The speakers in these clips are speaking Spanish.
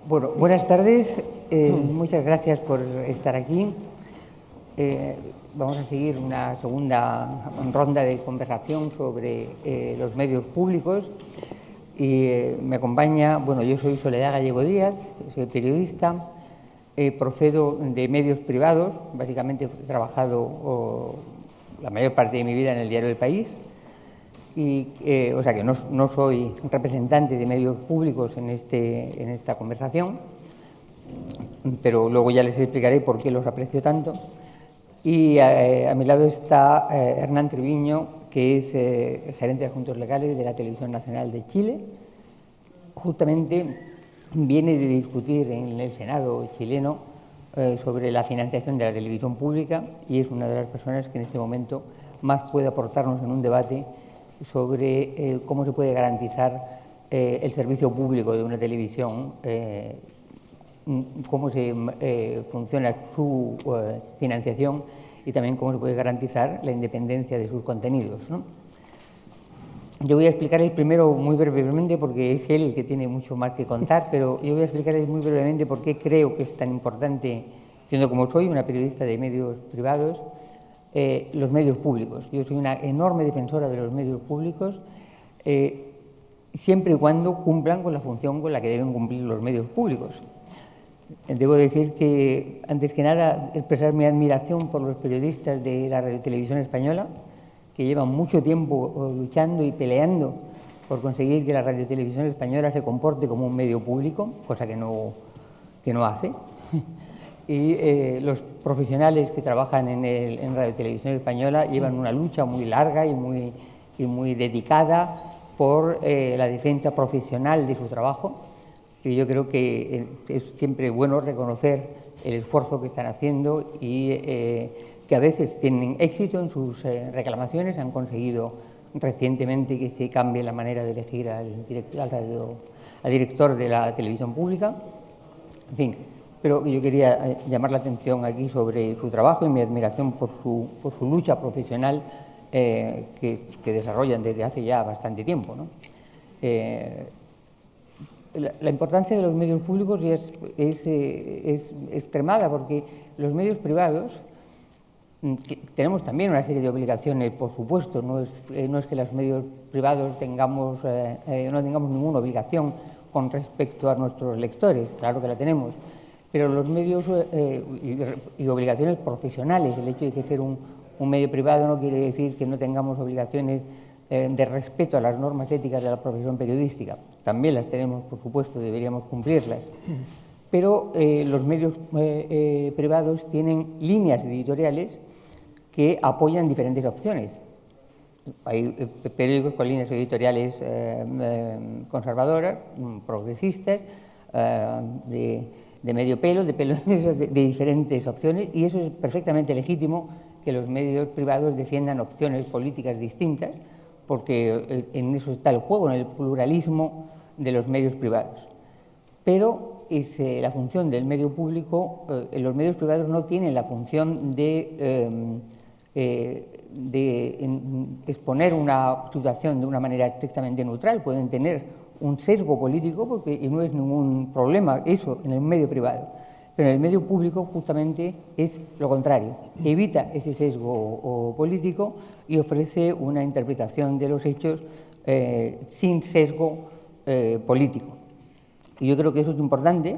Bueno, buenas tardes. Muchas gracias por estar aquí. Vamos a seguir una segunda ronda de conversación sobre los medios públicos. Y me acompaña, bueno, yo soy Soledad Gallego Díaz, soy periodista, procedo de medios privados, básicamente he trabajado la mayor parte de mi vida en el diario El País. O sea que no soy representante de medios públicos en esta conversación, pero luego ya les explicaré por qué los aprecio tanto. Y a mi lado está Hernán Treviño, que es gerente de Asuntos Legales de la Televisión Nacional de Chile. Justamente viene de discutir en el Senado chileno sobre la financiación de la televisión pública y es una de las personas que en este momento más puede aportarnos en un debate sobre cómo se puede garantizar el servicio público de una televisión, cómo se funciona su financiación y también cómo se puede garantizar la independencia de sus contenidos, ¿no? Yo voy a explicarles primero muy brevemente, porque es él el que tiene mucho más que contar, pero yo voy a explicarles muy brevemente por qué creo que es tan importante, siendo como soy una periodista de medios privados, los medios públicos. Yo soy una enorme defensora de los medios públicos, siempre y cuando cumplan con la función con la que deben cumplir los medios públicos. Debo decir que, antes que nada, expresar mi admiración por los periodistas de la Radiotelevisión Española, que llevan mucho tiempo luchando y peleando por conseguir que la Radiotelevisión Española se comporte como un medio público, cosa que no hace. Y los profesionales que trabajan en Radiotelevisión Española llevan una lucha muy larga y muy dedicada por la defensa profesional de su trabajo. Y yo creo que es siempre bueno reconocer el esfuerzo que están haciendo y que a veces tienen éxito en sus reclamaciones. Han conseguido recientemente que se cambie la manera de elegir al director de la televisión pública. En fin, pero yo quería llamar la atención aquí sobre su trabajo y mi admiración por su lucha profesional que desarrollan desde hace ya bastante tiempo, ¿no? La importancia de los medios públicos es extremada, porque los medios privados tenemos también una serie de obligaciones, por supuesto. No es que los medios privados no tengamos ninguna obligación con respecto a nuestros lectores, claro que la tenemos, pero los medios y obligaciones profesionales. El hecho de que ser un medio privado no quiere decir que no tengamos obligaciones de respeto a las normas éticas de la profesión periodística. También las tenemos, por supuesto, deberíamos cumplirlas. Pero los medios privados tienen líneas editoriales que apoyan diferentes opciones. Hay periódicos con líneas editoriales conservadoras, progresistas, de medio pelo, de diferentes opciones, y eso es perfectamente legítimo, que los medios privados defiendan opciones políticas distintas, porque en eso está el juego, en el pluralismo de los medios privados. Pero es la función del medio público. Los medios privados no tienen la función de exponer una situación de una manera estrictamente neutral. Pueden tener un sesgo político, y no es ningún problema eso en el medio privado. Pero en el medio público justamente es lo contrario, evita ese sesgo político y ofrece una interpretación de los hechos sin sesgo político. Y yo creo que eso es importante,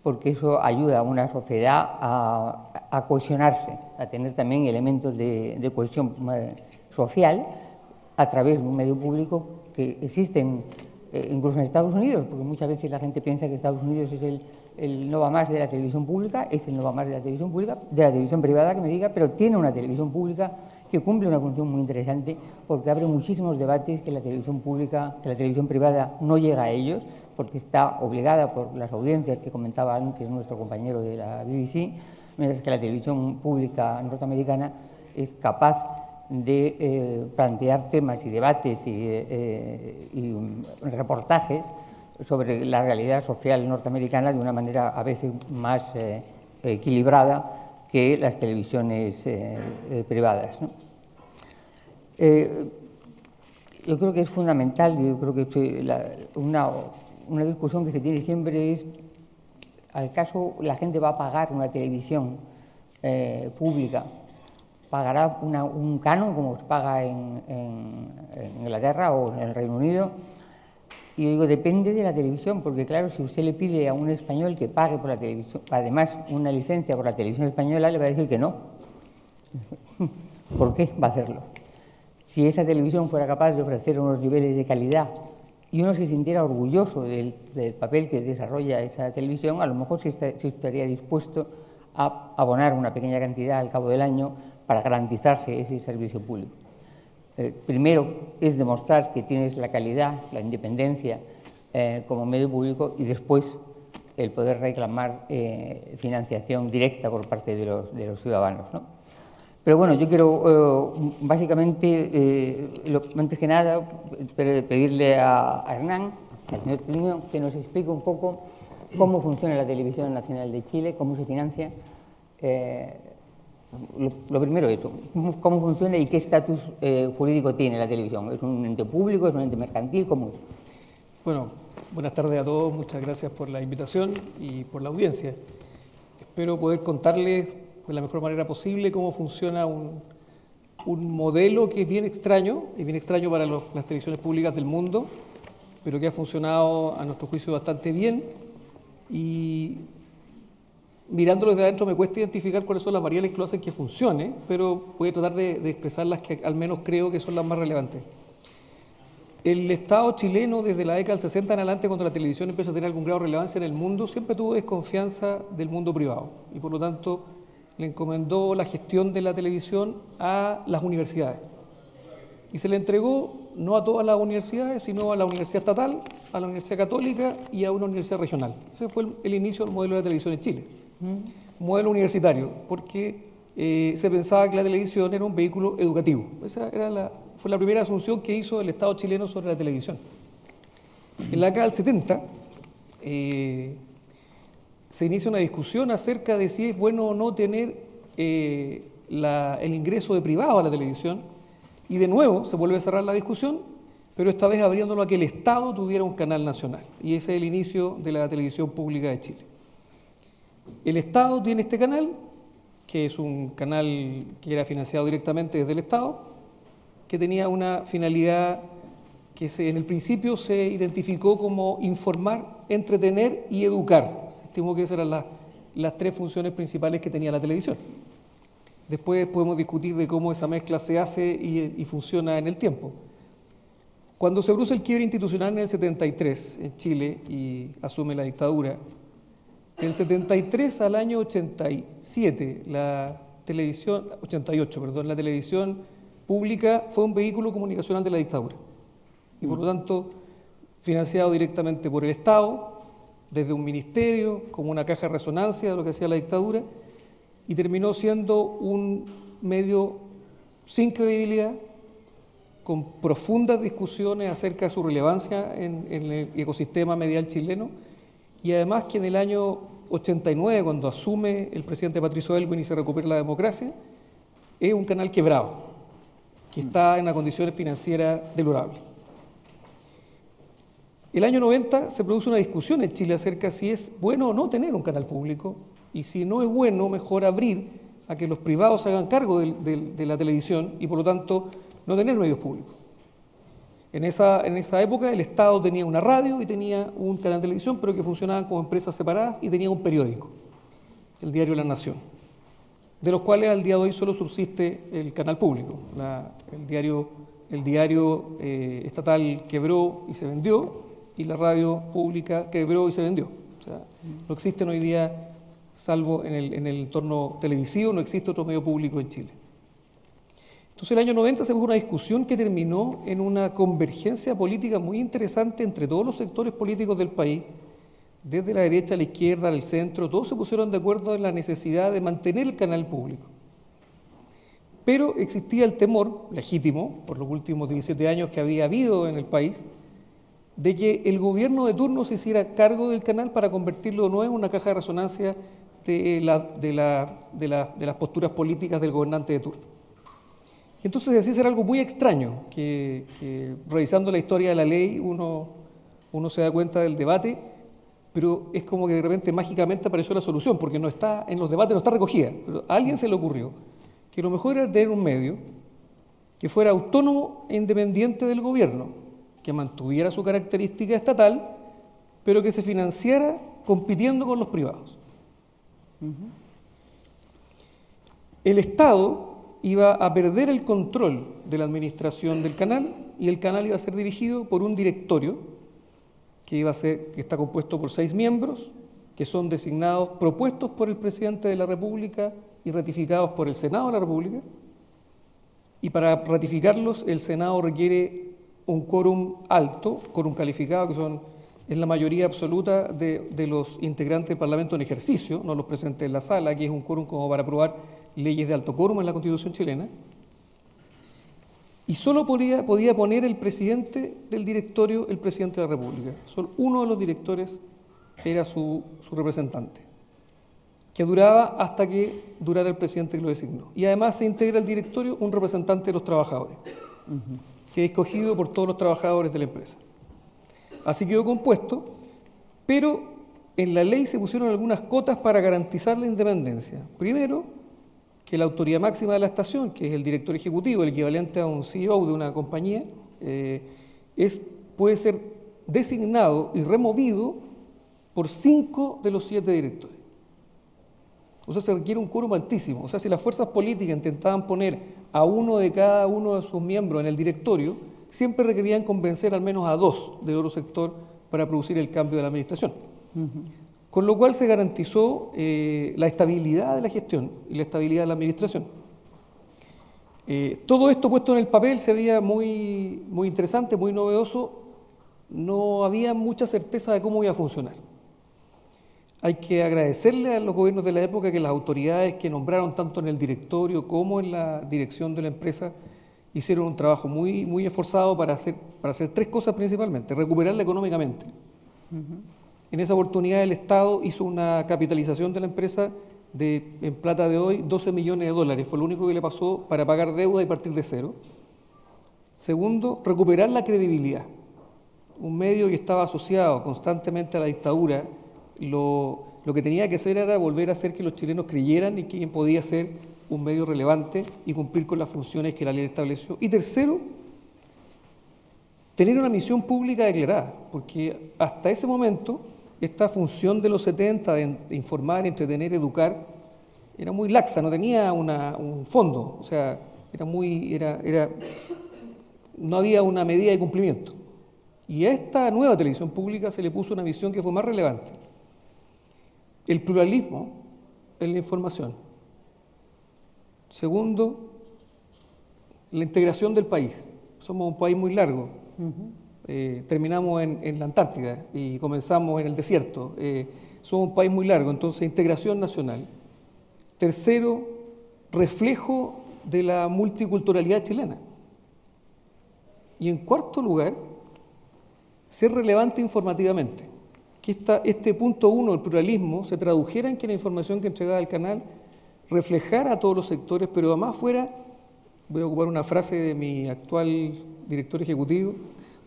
porque eso ayuda a una sociedad a cohesionarse, a tener también elementos de cohesión social a través de un medio público que existen incluso en Estados Unidos, porque muchas veces la gente piensa que Estados Unidos es el no va más de la televisión pública, es el no va más de la televisión pública, de la televisión privada, que me diga, pero tiene una televisión pública que cumple una función muy interesante, porque abre muchísimos debates que la televisión pública, que la televisión privada no llega a ellos, porque está obligada por las audiencias que comentaba antes nuestro compañero de la BBC, mientras que la televisión pública norteamericana es capaz de plantear temas y debates y reportajes sobre la realidad social norteamericana de una manera a veces más equilibrada que las televisiones privadas, ¿no? Yo creo que es fundamental, yo creo que una discusión que se tiene siempre es al caso la gente va a pagar una televisión pública, pagará un canon como se paga en Inglaterra o en el Reino Unido. Y yo digo, depende de la televisión, porque claro, si usted le pide a un español que pague por la televisión, además una licencia por la televisión española, le va a decir que no. ¿Por qué va a hacerlo? Si esa televisión fuera capaz de ofrecer unos niveles de calidad y uno se sintiera orgulloso del papel que desarrolla esa televisión, a lo mejor sí estaría dispuesto a abonar una pequeña cantidad al cabo del año para garantizarse ese servicio público. Primero es demostrar que tienes la calidad, la independencia como medio público, y después el poder reclamar financiación directa por parte de los ciudadanos, ¿no? Pero bueno, yo quiero básicamente, antes que nada, pedirle a Hernán, al señor Triño, que nos explique un poco cómo funciona la Televisión Nacional de Chile, cómo se financia. Lo primero es cómo funciona y qué estatus jurídico tiene la televisión. ¿Es un ente público, es un ente mercantil? ¿Cómo es? Bueno, buenas tardes a todos, muchas gracias por la invitación y por la audiencia. Espero poder contarles de la mejor manera posible cómo funciona un modelo que es bien extraño para las televisiones públicas del mundo, pero que ha funcionado a nuestro juicio bastante bien, y mirándolo desde adentro me cuesta identificar cuáles son las variables que lo hacen que funcione, pero voy a tratar de expresar las que al menos creo que son las más relevantes. El Estado chileno, desde la década del 60 en adelante, cuando la televisión empieza a tener algún grado de relevancia en el mundo, siempre tuvo desconfianza del mundo privado y por lo tanto le encomendó la gestión de la televisión a las universidades. Y se le entregó no a todas las universidades, sino a la Universidad Estatal, a la Universidad Católica y a una universidad regional. Ese fue el inicio del modelo de televisión en Chile. Un modelo universitario, porque se pensaba que la televisión era un vehículo educativo. Esa fue la primera asunción que hizo el Estado chileno sobre la televisión. En la década del 70 se inicia una discusión acerca de si es bueno o no tener el ingreso de privado a la televisión, y de nuevo se vuelve a cerrar la discusión, pero esta vez abriéndolo a que el Estado tuviera un canal nacional, y ese es el inicio de la televisión pública de Chile. El Estado tiene este canal, que es un canal que era financiado directamente desde el Estado, que tenía una finalidad que en el principio se identificó como informar, entretener y educar. Se estimó que esas eran las tres funciones principales que tenía la televisión. Después podemos discutir de cómo esa mezcla se hace y funciona en el tiempo. Cuando se produce el quiebre institucional en el 73 en Chile y asume la dictadura, del 73 al año 87, la televisión pública fue un vehículo comunicacional de la dictadura y por lo tanto financiado directamente por el Estado, desde un ministerio, como una caja de resonancia de lo que hacía la dictadura, y terminó siendo un medio sin credibilidad, con profundas discusiones acerca de su relevancia en el ecosistema medial chileno, y además que en el año 89, cuando asume el presidente Patricio Aylwin y se recupera la democracia, es un canal quebrado, que está en una condición financiera deplorable. El año 90 se produce una discusión en Chile acerca de si es bueno o no tener un canal público, y si no es bueno, mejor abrir a que los privados se hagan cargo de la televisión y por lo tanto no tener medios públicos. En esa época el Estado tenía una radio y tenía un canal de televisión, pero que funcionaban como empresas separadas, y tenía un periódico, el diario La Nación, de los cuales al día de hoy solo subsiste el canal público. El diario estatal quebró y se vendió, y la radio pública quebró y se vendió. O sea, no existen hoy día, salvo en el entorno televisivo, no existe otro medio público en Chile. Entonces, en el año 90 se produjo una discusión que terminó en una convergencia política muy interesante entre todos los sectores políticos del país, desde la derecha a la izquierda, al centro. Todos se pusieron de acuerdo en la necesidad de mantener el canal público. Pero existía el temor, legítimo, por los últimos 17 años que había habido en el país, de que el gobierno de turno se hiciera cargo del canal para convertirlo no en una caja de resonancia de las posturas políticas del gobernante de turno. Entonces decía ser algo muy extraño, que revisando la historia de la ley uno se da cuenta del debate, pero es como que de repente mágicamente apareció la solución, porque no está en los debates, no está recogida. Pero a alguien se le ocurrió que lo mejor era tener un medio que fuera autónomo e independiente del gobierno, que mantuviera su característica estatal, pero que se financiara compitiendo con los privados. El Estado iba a perder el control de la administración del canal y el canal iba a ser dirigido por un directorio que está compuesto por 6 miembros que son designados, propuestos por el presidente de la República y ratificados por el Senado de la República. Y para ratificarlos el Senado requiere un quórum alto, quórum calificado, es la mayoría absoluta de los integrantes del Parlamento en ejercicio, no los presentes en la sala, que es un quórum como para aprobar leyes de alto quórum en la Constitución chilena. Y solo podía poner el presidente del directorio el presidente de la República. Solo uno de los directores era su representante, que duraba hasta que durara el presidente que lo designó. Y además se integra al directorio un representante de los trabajadores, que es escogido por todos los trabajadores de la empresa. Así quedó compuesto, pero en la ley se pusieron algunas cotas para garantizar la independencia. Primero, que la autoridad máxima de la estación, que es el director ejecutivo, el equivalente a un CEO de una compañía, puede ser designado y removido por 5 de los 7 directores. O sea, se requiere un quórum altísimo. O sea, si las fuerzas políticas intentaban poner a uno de cada uno de sus miembros en el directorio, siempre requerían convencer al menos a 2 de otro sector para producir el cambio de la administración. Con lo cual se garantizó la estabilidad de la gestión y la estabilidad de la administración. Todo esto puesto en el papel se veía muy, muy interesante, muy novedoso. No había mucha certeza de cómo iba a funcionar. Hay que agradecerle a los gobiernos de la época que las autoridades que nombraron tanto en el directorio como en la dirección de la empresa hicieron un trabajo muy, muy esforzado para hacer 3 cosas principalmente. Recuperarla económicamente. En esa oportunidad el Estado hizo una capitalización de la empresa en plata de hoy, $12 millones. Fue lo único que le pasó para pagar deuda y partir de cero. Segundo, recuperar la credibilidad. Un medio que estaba asociado constantemente a la dictadura, lo que tenía que hacer era volver a hacer que los chilenos creyeran y que podía ser un medio relevante y cumplir con las funciones que la ley estableció. Y tercero, tener una misión pública declarada, porque hasta ese momento esta función de los 70 de informar, entretener, educar, era muy laxa, no tenía un fondo, o sea, no había una medida de cumplimiento. Y a esta nueva televisión pública se le puso una misión que fue más relevante: el pluralismo en la información. Segundo, la integración del país. Somos un país muy largo. Terminamos en la Antártida y comenzamos en el desierto. Somos un país muy largo, entonces integración nacional. Tercero, reflejo de la multiculturalidad chilena. Y en cuarto lugar, ser relevante informativamente. Que este punto 1, el pluralismo, se tradujera en que la información que entregaba el canal reflejara a todos los sectores, pero además fuera, voy a ocupar una frase de mi actual director ejecutivo,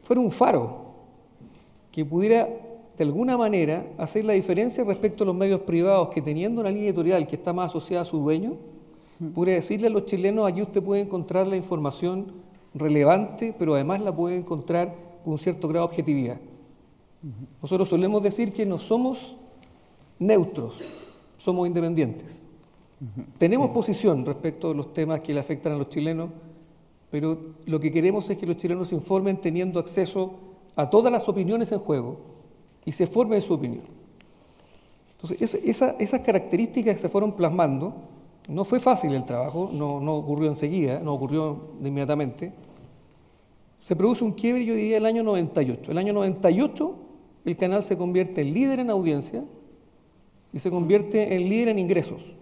fuera un faro que pudiera de alguna manera hacer la diferencia respecto a los medios privados que, teniendo una línea editorial que está más asociada a su dueño, pudiera decirle a los chilenos: aquí usted puede encontrar la información relevante, pero además la puede encontrar con un cierto grado de objetividad. Nosotros solemos decir que no somos neutros, somos independientes. Tenemos posición respecto a los temas que le afectan a los chilenos, pero lo que queremos es que los chilenos se informen teniendo acceso a todas las opiniones en juego y se formen su opinión. Entonces, esas características que se fueron plasmando, no fue fácil el trabajo, no ocurrió enseguida, no ocurrió inmediatamente. Se produce un quiebre, yo diría, el año 98. El año 98 el canal se convierte en líder en audiencia y se convierte en líder en ingresos.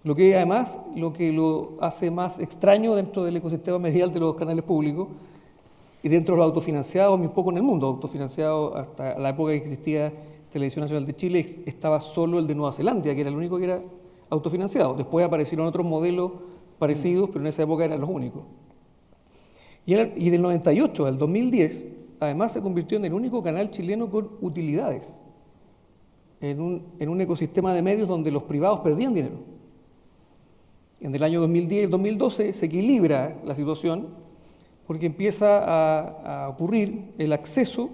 Lo que además lo hace más extraño dentro del ecosistema medial de los canales públicos y dentro de los autofinanciados, muy poco en el mundo. Autofinanciado, hasta la época que existía Televisión Nacional de Chile, estaba solo el de Nueva Zelanda, que era el único que era autofinanciado. Después aparecieron otros modelos parecidos, pero en esa época eran los únicos. Y del 98 al 2010, además se convirtió en el único canal chileno con utilidades. en un ecosistema de medios donde los privados perdían dinero. En el año 2010 y el 2012 se equilibra la situación porque empieza a ocurrir el acceso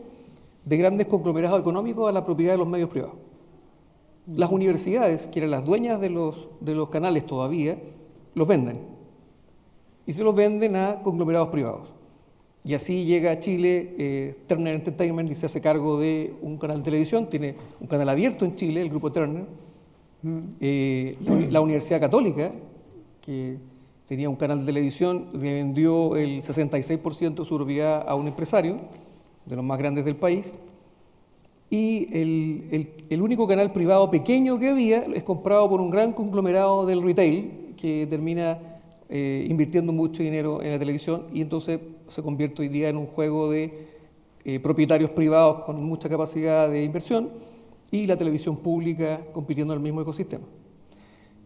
de grandes conglomerados económicos a la propiedad de los medios privados. Las universidades, que eran las dueñas de los canales todavía, los venden. Y se los venden a conglomerados privados. Y así llega a Chile Turner Entertainment y se hace cargo de un canal de televisión, tiene un canal abierto en Chile, el grupo Turner. La Universidad Católica, que tenía un canal de televisión, le vendió el 66% de su propiedad a un empresario, de los más grandes del país, y el único canal privado pequeño que había es comprado por un gran conglomerado del retail, que termina invirtiendo mucho dinero en la televisión, y entonces se convierte hoy día en un juego de propietarios privados con mucha capacidad de inversión, y la televisión pública compitiendo en el mismo ecosistema,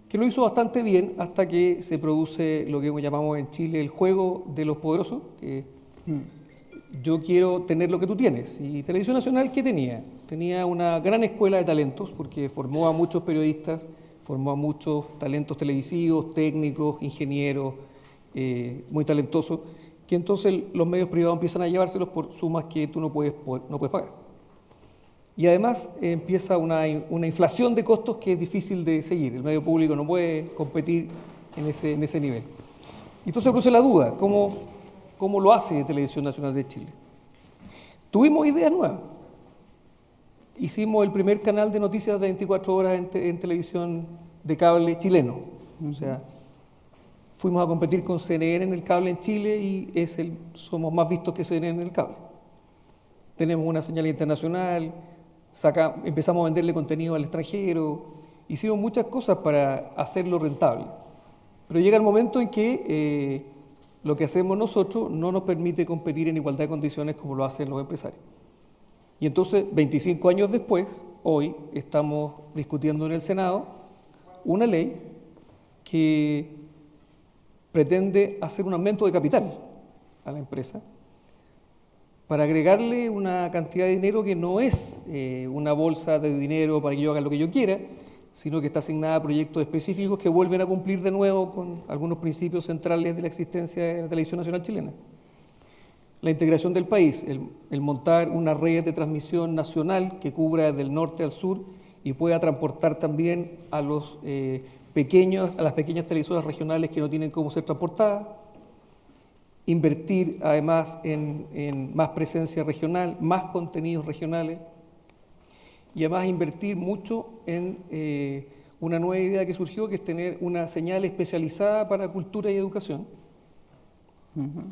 que lo hizo bastante bien hasta que se produce lo que llamamos en Chile el juego de los poderosos. Yo quiero tener lo que tú tienes. Y Televisión Nacional, ¿qué tenía? Tenía una gran escuela de talentos porque formó a muchos periodistas, formó a muchos talentos televisivos, técnicos, ingenieros, muy talentosos, que entonces los medios privados empiezan a llevárselos por sumas que tú no puedes pagar. Y además empieza una inflación de costos que es difícil de seguir. El medio público no puede competir en ese nivel. Y entonces se produce la duda, ¿cómo lo hace Televisión Nacional de Chile? Tuvimos ideas nuevas. Hicimos el primer canal de noticias de 24 horas en televisión de cable chileno. O sea, fuimos a competir con CNN en el cable en Chile y somos más vistos que CNN en el cable. Tenemos una señal internacional, empezamos a venderle contenido al extranjero, hicimos muchas cosas para hacerlo rentable. Pero llega el momento en que lo que hacemos nosotros no nos permite competir en igualdad de condiciones como lo hacen los empresarios. Y entonces, 25 años después, hoy estamos discutiendo en el Senado una ley que pretende hacer un aumento de capital a la empresa para agregarle una cantidad de dinero que no es una bolsa de dinero para que yo haga lo que yo quiera, sino que está asignada a proyectos específicos que vuelven a cumplir de nuevo con algunos principios centrales de la existencia de la Televisión Nacional Chilena. La integración del país, el montar una red de transmisión nacional que cubra desde el norte al sur y pueda transportar también a las pequeñas televisoras regionales que no tienen cómo ser transportadas, invertir además en más presencia regional, más contenidos regionales, y además invertir mucho en una nueva idea que surgió, que es tener una señal especializada para cultura y educación,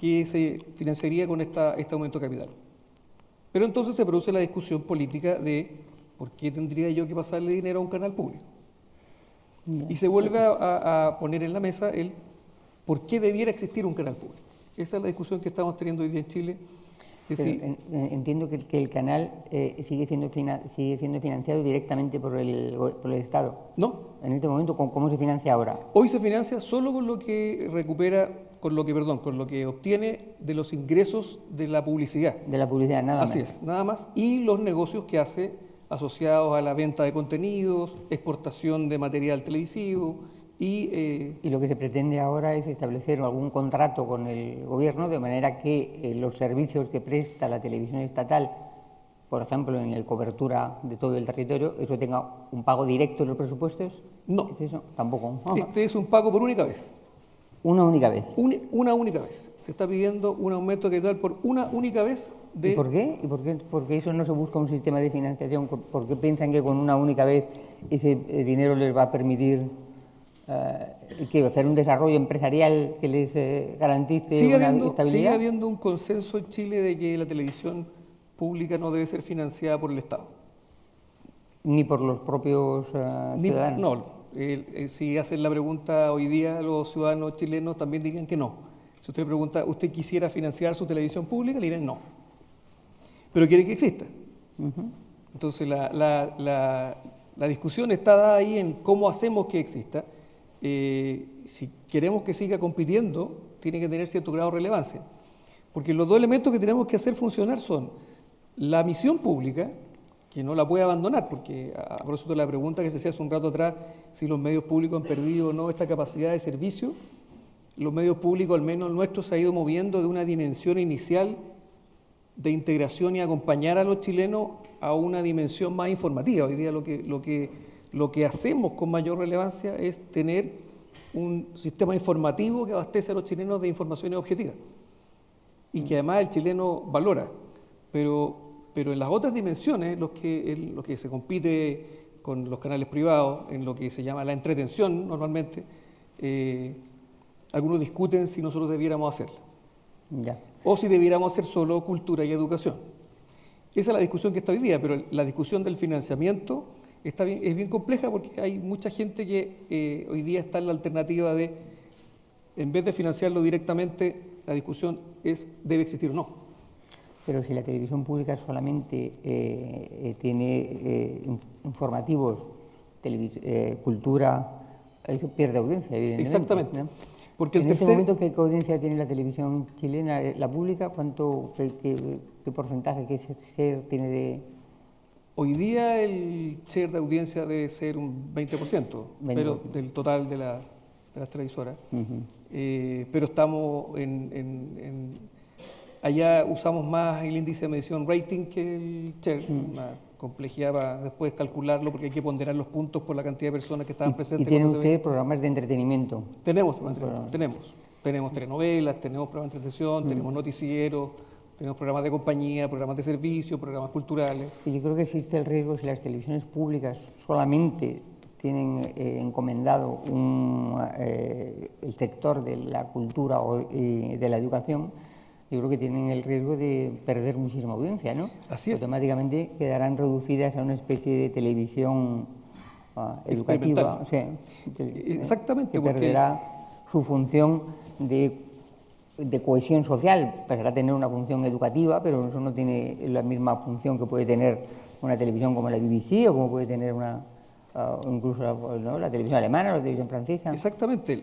que se financiaría con este aumento de capital. Pero entonces se produce la discusión política de por qué tendría yo que pasarle dinero a un canal público. Y se vuelve a poner en la mesa el por qué debiera existir un canal público. Esa es la discusión que estamos teniendo hoy día en Chile. Entiendo que el canal sigue siendo financiado directamente por el Estado. No. En este momento, ¿cómo se financia ahora? Hoy se financia solo con lo que con lo que obtiene de los ingresos de la publicidad. De la publicidad, nada más. Así es, nada más. Y los negocios que hace asociados a la venta de contenidos, exportación de material televisivo y lo que se pretende ahora es establecer algún contrato con el gobierno de manera que los servicios que presta la televisión estatal, por ejemplo, en la cobertura de todo el territorio, eso tenga un pago directo en los presupuestos. No. ¿Es eso? Tampoco. Este es un pago por única vez. Una única vez. Una única vez. Se está pidiendo un aumento de capital por una única vez. ¿Y por qué? ¿Por qué eso no se busca un sistema de financiación? ¿Por qué piensan que con una única vez ese dinero les va a permitir hacer un desarrollo empresarial que les garantice una estabilidad? Sigue habiendo un consenso en Chile de que la televisión pública no debe ser financiada por el Estado. Ni por los propios ciudadanos. No. Si hacen la pregunta hoy día, los ciudadanos chilenos también digan que no. Si usted pregunta, ¿usted quisiera financiar su televisión pública? Le dirán no. Pero quieren que exista. Entonces la discusión está dada ahí en cómo hacemos que exista. Si queremos que siga compitiendo, tiene que tener cierto grado de relevancia. Porque los dos elementos que tenemos que hacer funcionar son la misión pública que no la puede abandonar, porque a propósito de la pregunta que se hacía hace un rato atrás, si los medios públicos han perdido o no esta capacidad de servicio, los medios públicos, al menos el nuestro, se ha ido moviendo de una dimensión inicial de integración y acompañar a los chilenos a una dimensión más informativa. Hoy día lo que hacemos con mayor relevancia es tener un sistema informativo que abastece a los chilenos de informaciones objetivas y que además el chileno valora. Pero en las otras dimensiones, lo que se compite con los canales privados, en lo que se llama la entretención normalmente, algunos discuten si nosotros debiéramos hacerla. Ya. O si debiéramos hacer solo cultura y educación. Esa es la discusión que está hoy día, pero la discusión del financiamiento es bien compleja porque hay mucha gente que hoy día está en la alternativa de, en vez de financiarlo directamente, la discusión es, ¿debe existir o no? Pero si la televisión pública solamente tiene informativos, cultura, eso pierde audiencia, evidentemente. Exactamente. ¿No? Porque en este momento, ¿qué audiencia tiene la televisión chilena, la pública? ¿Qué porcentaje, qué share tiene de...? Hoy día el share de audiencia debe ser un 20%, pero del total de las televisoras. Pero estamos allá usamos más el índice de medición rating que el share, una complejidad para después calcularlo porque hay que ponderar los puntos por la cantidad de personas que estaban presentes. ¿Y tienen ustedes programas de entretenimiento? Tenemos telenovelas, tenemos programas de entretención, tenemos noticieros, tenemos programas de compañía, programas de servicio, programas culturales. Y yo creo que existe el riesgo si las televisiones públicas solamente tienen encomendado el sector de la cultura o de la educación. Yo creo que tienen el riesgo de perder muchísima audiencia, ¿no? Así es. Automáticamente quedarán reducidas a una especie de televisión educativa. O sea, exactamente. Que perderá su función de cohesión social. Pasará a tener una función educativa, pero eso no tiene la misma función que puede tener una televisión como la BBC o como puede tener incluso ¿no? la televisión alemana o la televisión francesa. Exactamente.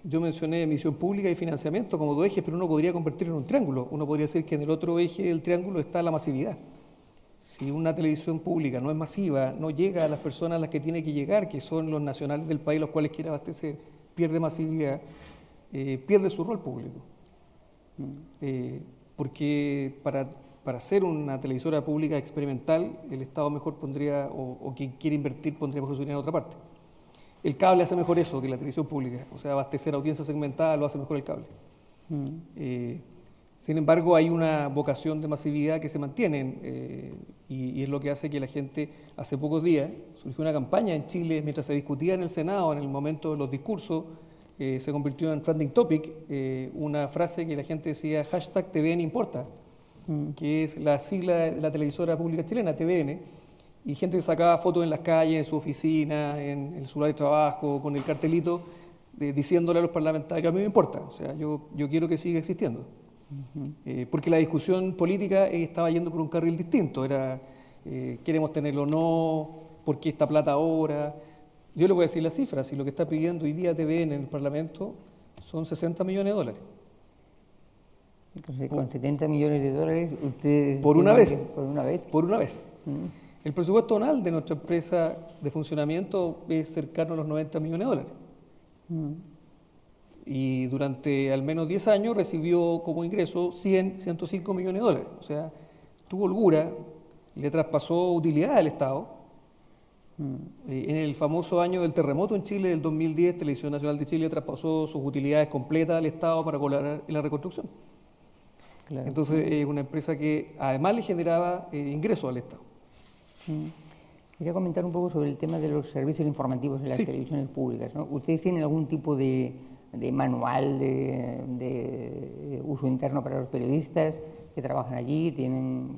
Yo mencioné emisión pública y financiamiento como dos ejes, pero uno podría convertirlo en un triángulo. Uno podría decir que en el otro eje del triángulo está la masividad. Si una televisión pública no es masiva, no llega a las personas a las que tiene que llegar, que son los nacionales del país, los cuales quiere abastecer, pierde masividad, pierde su rol público. Porque para ser una televisora pública experimental, el Estado mejor pondría, o quien quiere invertir, pondría mejor su dinero en otra parte. El cable hace mejor eso que la televisión pública, o sea, abastecer audiencia segmentada lo hace mejor el cable. Sin embargo, hay una vocación de masividad que se mantiene y es lo que hace que la gente, hace pocos días, surgió una campaña en Chile, mientras se discutía en el Senado, en el momento de los discursos, se convirtió en trending topic, una frase que la gente decía, hashtag TVN importa, que es la sigla de la televisora pública chilena, TVN, y gente sacaba fotos en las calles, en su oficina, en el lugar de trabajo, con el cartelito, diciéndole a los parlamentarios, a mí me importa, o sea, yo quiero que siga existiendo. Porque la discusión política estaba yendo por un carril distinto, era queremos tenerlo o no, ¿por qué esta plata ahora? Yo le voy a decir las cifras, si lo que está pidiendo hoy día TVN en el Parlamento son $60 millones. Entonces, con $70 millones, ustedes... Por una vez. Por una vez. Por una vez. El presupuesto anual de nuestra empresa de funcionamiento es cercano a los $90 millones. Y durante al menos 10 años recibió como ingreso 105 millones de dólares. O sea, tuvo holgura, le traspasó utilidad al Estado. En el famoso año del terremoto en Chile, del 2010, Televisión Nacional de Chile traspasó sus utilidades completas al Estado para colaborar en la reconstrucción. Claro. Entonces, es una empresa que además le generaba ingresos al Estado. Quería comentar un poco sobre el tema de los servicios informativos en las televisiones públicas, ¿no? ¿Ustedes tienen algún tipo de manual de uso interno para los periodistas que trabajan allí?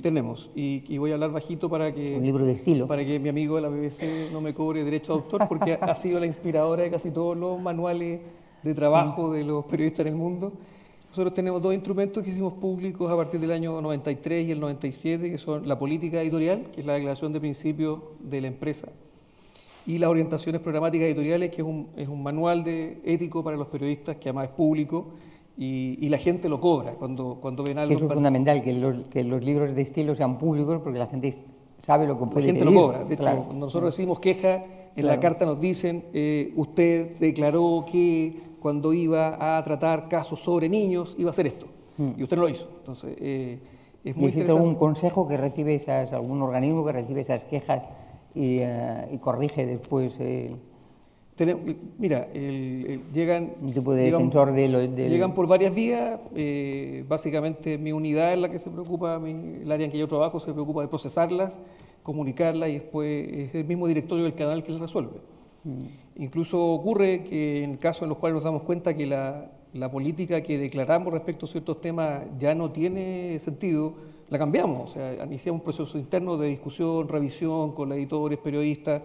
Tenemos, y voy a hablar bajito para que... Un libro de estilo. Para que mi amigo de la BBC no me cobre derecho de autor, porque ha sido la inspiradora de casi todos los manuales de trabajo de los periodistas en el mundo. Nosotros tenemos dos instrumentos que hicimos públicos a partir del año 93 y el 97, que son la política editorial, que es la declaración de principios de la empresa, y las orientaciones programáticas editoriales, que es un manual ético para los periodistas, que además es público, y la gente lo cobra cuando ven algo. Eso es fundamental, que los libros de estilo sean públicos, porque la gente sabe lo que La puede gente pedir. no cobra. De hecho, Claro. cuando nosotros recibimos quejas, en la Claro. carta nos dicen, usted declaró que cuando iba a tratar casos sobre niños iba a hacer esto, y usted no lo hizo. Entonces, es ¿Y muy existe algún interesante. consejo que recibe algún organismo que recibe esas quejas y corrige después Mira, llegan, un tipo de llegan, defensor llegan por varias vías. Básicamente mi unidad es la que se preocupa, el área en que yo trabajo se preocupa de procesarlas, comunicarlas y después es el mismo directorio del canal que las resuelve. Incluso ocurre que en casos en los cuales nos damos cuenta que la política que declaramos respecto a ciertos temas ya no tiene sentido, la cambiamos. O sea, iniciamos un proceso interno de discusión, revisión con los editores, periodistas,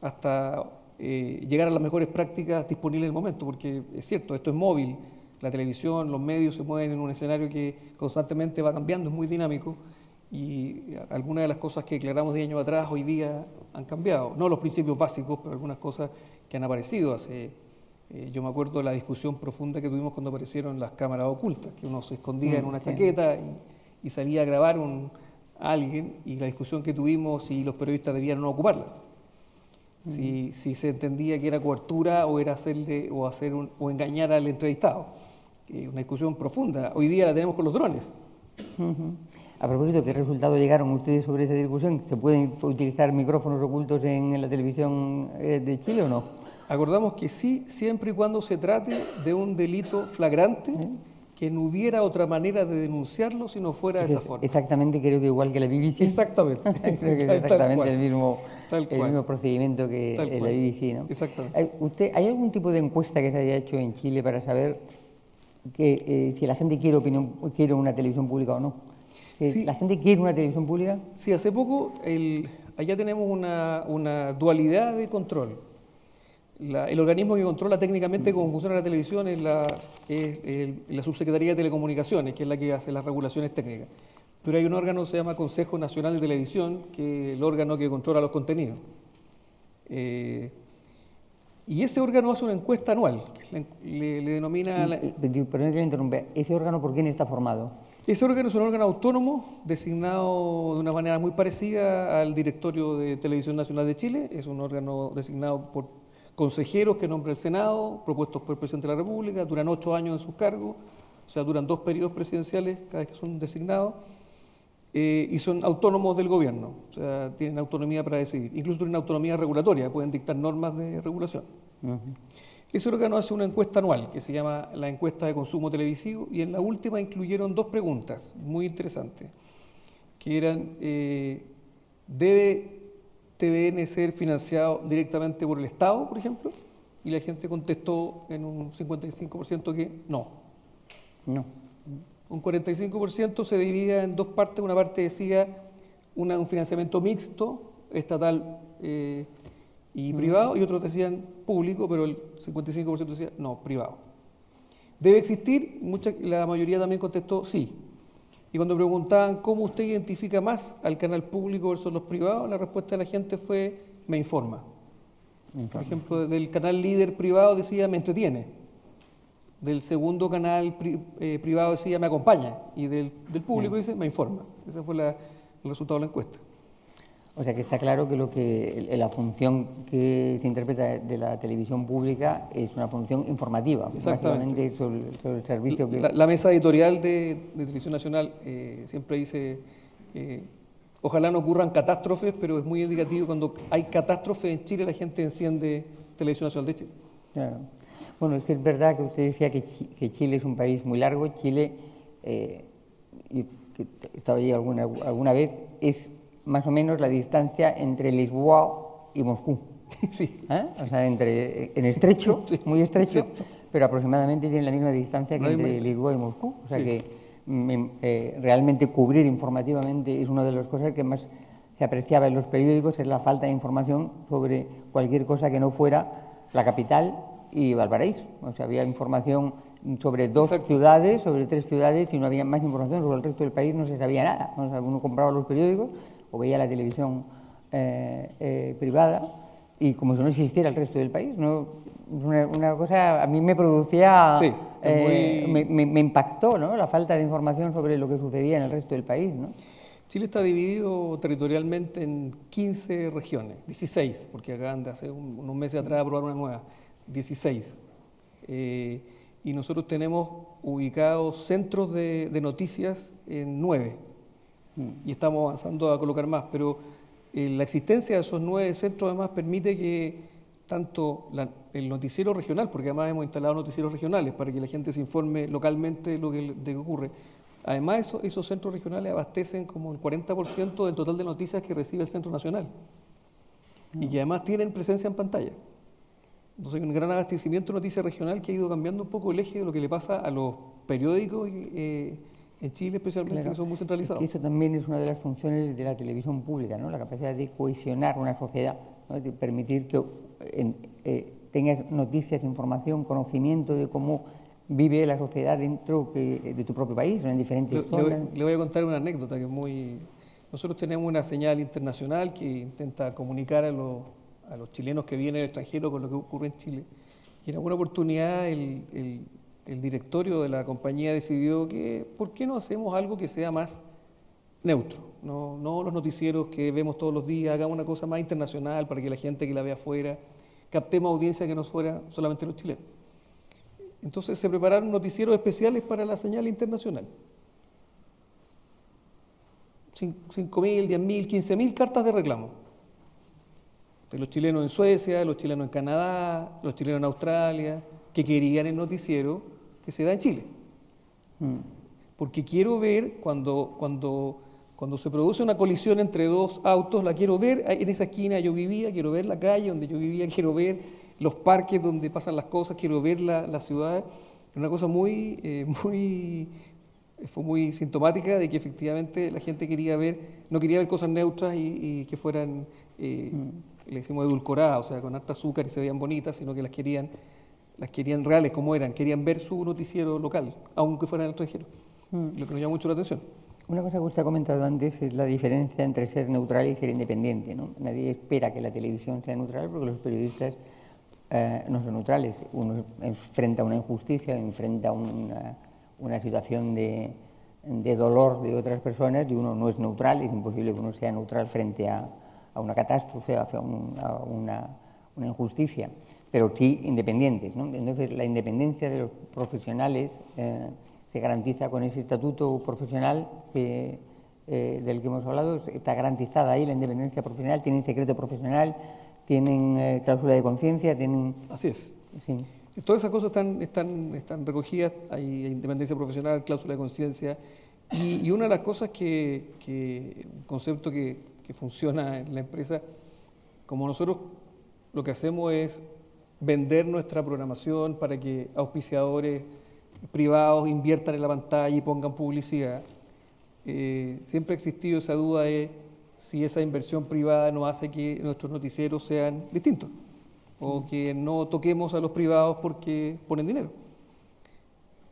hasta llegar a las mejores prácticas disponibles en el momento, porque es cierto, esto es móvil, la televisión, los medios se mueven en un escenario que constantemente va cambiando, es muy dinámico, y algunas de las cosas que declaramos 10 años atrás hoy día han cambiado, no los principios básicos, pero algunas cosas que han aparecido. Yo me acuerdo de la discusión profunda que tuvimos cuando aparecieron las cámaras ocultas, que uno se escondía en una chaqueta y salía a grabar a alguien, y la discusión que tuvimos si los periodistas debían o no ocuparlas. Si se entendía que era cobertura o era o engañar al entrevistado. Una discusión profunda. Hoy día la tenemos con los drones. A propósito, ¿qué resultado llegaron ustedes sobre esa discusión? ¿Se pueden utilizar micrófonos ocultos en la televisión de Chile o no? Acordamos que sí, siempre y cuando se trate de un delito flagrante, que no hubiera otra manera de denunciarlo si no fuera de esa forma. Exactamente, creo que igual que la BBC. Exactamente. Creo que es exactamente el mismo procedimiento que Tal la cual. BBC, ¿no? Exactamente. ¿Hay algún tipo de encuesta que se haya hecho en Chile para saber si la gente quiere una televisión pública o no? Sí. ¿La gente quiere una televisión pública? Sí, hace poco allá tenemos una dualidad de control. El organismo que controla técnicamente cómo funciona la televisión es la Subsecretaría de Telecomunicaciones, que es la que hace las regulaciones técnicas. Pero hay un órgano que se llama Consejo Nacional de Televisión, que es el órgano que controla los contenidos. Y ese órgano hace una encuesta anual, que le denomina... Perdón que le interrumpa. ¿Ese órgano por quién está formado? Ese órgano es un órgano autónomo, designado de una manera muy parecida al Directorio de Televisión Nacional de Chile. Es un órgano designado por consejeros que nombra el Senado, propuestos por el Presidente de la República, duran 8 años en sus cargos, o sea, duran 2 periodos presidenciales cada vez que son designados, y son autónomos del gobierno, o sea, tienen autonomía para decidir, incluso tienen autonomía regulatoria, pueden dictar normas de regulación. Ese órgano hace una encuesta anual que se llama la encuesta de consumo televisivo, y en la última incluyeron 2 preguntas muy interesantes, que eran, ¿debe TVN ser financiado directamente por el Estado, por ejemplo? Y la gente contestó en un 55% que no. No. Un 45% se dividía en 2 partes. Una parte decía un financiamiento mixto, estatal y privado, y otros decían público, pero el 55% decía no, privado. ¿Debe existir? La mayoría también contestó sí. Y cuando preguntaban cómo usted identifica más al canal público versus los privados, la respuesta de la gente fue me informa. Por ejemplo, del canal líder privado decía me entretiene. Del segundo canal privado decía me acompaña. Y del público dice me informa. Ese fue el resultado de la encuesta. O sea que está claro que la función que se interpreta de la televisión pública es una función informativa, básicamente sobre el servicio que... La mesa editorial de Televisión Nacional siempre dice, ojalá no ocurran catástrofes, pero es muy indicativo cuando hay catástrofes en Chile, la gente enciende Televisión Nacional de Chile. Claro. Bueno, es que es verdad que usted decía que Chile es un país muy largo. Chile, yo que he estado allí alguna vez, es más o menos la distancia entre Lisboa y Moscú. Sí. O sea, en estrecho, sí, muy estrecho, pero aproximadamente tiene la misma distancia que entre Lisboa y Moscú. O sea que realmente cubrir informativamente es una de las cosas que más se apreciaba en los periódicos, es la falta de información sobre cualquier cosa que no fuera la capital y Valparaíso. O sea, había información sobre 2 ciudades, sobre 3 ciudades, y no había más información sobre el resto del país, no se sabía nada. O sea, uno compraba los periódicos o veía la televisión privada, y como si no existiera el resto del país, ¿no? Una cosa a mí me producía, me impactó, ¿no?, la falta de información sobre lo que sucedía en el resto del país, ¿no? Chile está dividido territorialmente en 15 regiones, 16, porque acaban de hace unos meses atrás aprobar una nueva, 16. Y nosotros tenemos ubicados centros de noticias en 9, y estamos avanzando a colocar más, pero la existencia de esos 9 centros además permite que tanto el noticiero regional, porque además hemos instalado noticieros regionales para que la gente se informe localmente de lo que ocurre. Además, esos centros regionales abastecen como el 40% del total de noticias que recibe el Centro Nacional, y que además tienen presencia en pantalla. Entonces hay un gran abastecimiento de noticia regional que ha ido cambiando un poco el eje de lo que le pasa a los periódicos en Chile, especialmente, que son muy centralizados. Es que eso también es una de las funciones de la televisión pública, ¿no? La capacidad de cohesionar una sociedad, ¿no? De permitir que tengas noticias, información, conocimiento de cómo vive la sociedad dentro de tu propio país, en diferentes zonas. Le voy a contar una anécdota que es muy... Nosotros tenemos una señal internacional que intenta comunicar a los chilenos que vienen al extranjero con lo que ocurre en Chile. Y en alguna oportunidad el directorio de la compañía decidió que ¿por qué no hacemos algo que sea más neutro? No los noticieros que vemos todos los días, hagamos una cosa más internacional para que la gente que la vea afuera, captemos audiencia que no fuera solamente los chilenos. Entonces se prepararon noticieros especiales para la señal internacional. 5.000, 10.000, 15.000 cartas de reclamo. De los chilenos en Suecia, los chilenos en Canadá, los chilenos en Australia, que querían el noticiero que se da en Chile. Porque quiero ver cuando se produce una colisión entre dos autos, la quiero ver en esa esquina yo vivía, quiero ver la calle donde yo vivía, quiero ver los parques donde pasan las cosas, quiero ver la ciudad. Una cosa fue muy sintomática de que efectivamente la gente no quería ver cosas neutras y que fueran, le decimos edulcoradas, o sea, con harta azúcar y se veían bonitas, sino que las querían reales como eran, querían ver su noticiero local, aunque fuera en el extranjero, lo que nos llama mucho la atención. Una cosa que usted ha comentado antes es la diferencia entre ser neutral y ser independiente, ¿no? Nadie espera que la televisión sea neutral porque los periodistas no son neutrales. Uno enfrenta una injusticia, enfrenta una situación de dolor de otras personas y uno no es neutral. Es imposible que uno sea neutral frente a una catástrofe, a una injusticia, pero sí independientes, ¿no? Entonces la independencia de los profesionales se garantiza con ese estatuto profesional del que hemos hablado. Está garantizada ahí la independencia profesional, tienen secreto profesional, tienen cláusula de conciencia, tienen... Así es. Sí. Todas esas cosas están recogidas, hay independencia profesional, cláusula de conciencia, y una de las cosas un concepto que funciona en la empresa, como nosotros lo que hacemos es vender nuestra programación para que auspiciadores privados inviertan en la pantalla y pongan publicidad. Siempre ha existido esa duda de si esa inversión privada no hace que nuestros noticieros sean distintos o que no toquemos a los privados porque ponen dinero.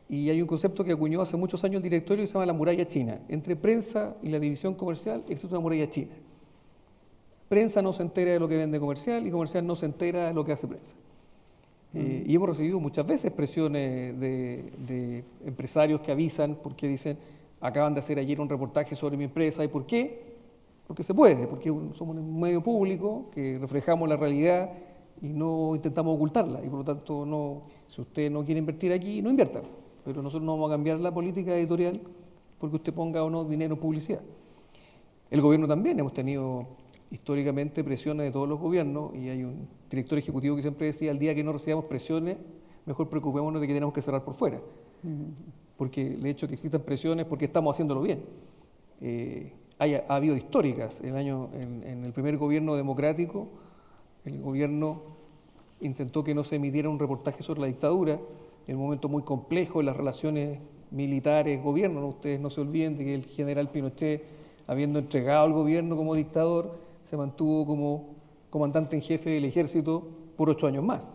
Y hay un concepto que acuñó hace muchos años el directorio que se llama la muralla china. Entre prensa y la división comercial existe una muralla china. Prensa no se entera de lo que vende comercial y comercial no se entera de lo que hace prensa. Y hemos recibido muchas veces presiones de empresarios que avisan porque dicen, acaban de hacer ayer un reportaje sobre mi empresa. ¿Y por qué? Porque se puede, porque somos un medio público que reflejamos la realidad y no intentamos ocultarla. Y por lo tanto, si usted no quiere invertir aquí, no invierta. Pero nosotros no vamos a cambiar la política editorial porque usted ponga o no dinero en publicidad. El gobierno también, hemos tenido históricamente presiones de todos los gobiernos y hay un director ejecutivo que siempre decía, el día que no recibamos presiones, mejor preocupémonos de que tenemos que cerrar por fuera. Porque el hecho de que existan presiones porque estamos haciéndolo bien. Ha habido históricas. En el primer gobierno democrático, el gobierno intentó que no se emitiera un reportaje sobre la dictadura, en un momento muy complejo en las relaciones militares-gobierno. ¿No? Ustedes no se olviden de que el general Pinochet, habiendo entregado al gobierno como dictador, se mantuvo como comandante en jefe del ejército por 8 años más.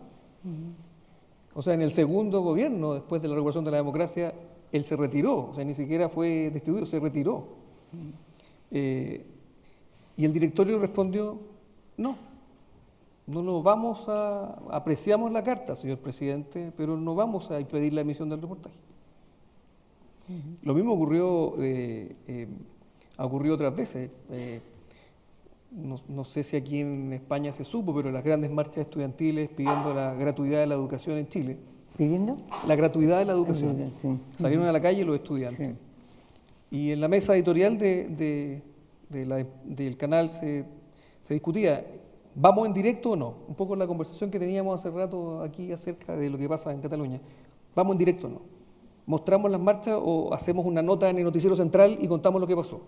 O sea, en el segundo gobierno, después de la recuperación de la democracia, él se retiró, o sea, ni siquiera fue destituido, se retiró. Y el directorio respondió, no nos vamos apreciamos la carta, señor presidente, pero no vamos a impedir la emisión del reportaje. Lo mismo ocurrió ha ocurrido otras veces. No sé si aquí en España se supo, pero las grandes marchas estudiantiles pidiendo la gratuidad de la educación en Chile. ¿Pidiendo? La gratuidad de la educación. Sí. Salieron a la calle los estudiantes. Sí. Y en la mesa editorial del canal se discutía, ¿vamos en directo o no? Un poco la conversación que teníamos hace rato aquí acerca de lo que pasa en Cataluña. ¿Vamos en directo o no? ¿Mostramos las marchas o hacemos una nota en el noticiero central y contamos lo que pasó?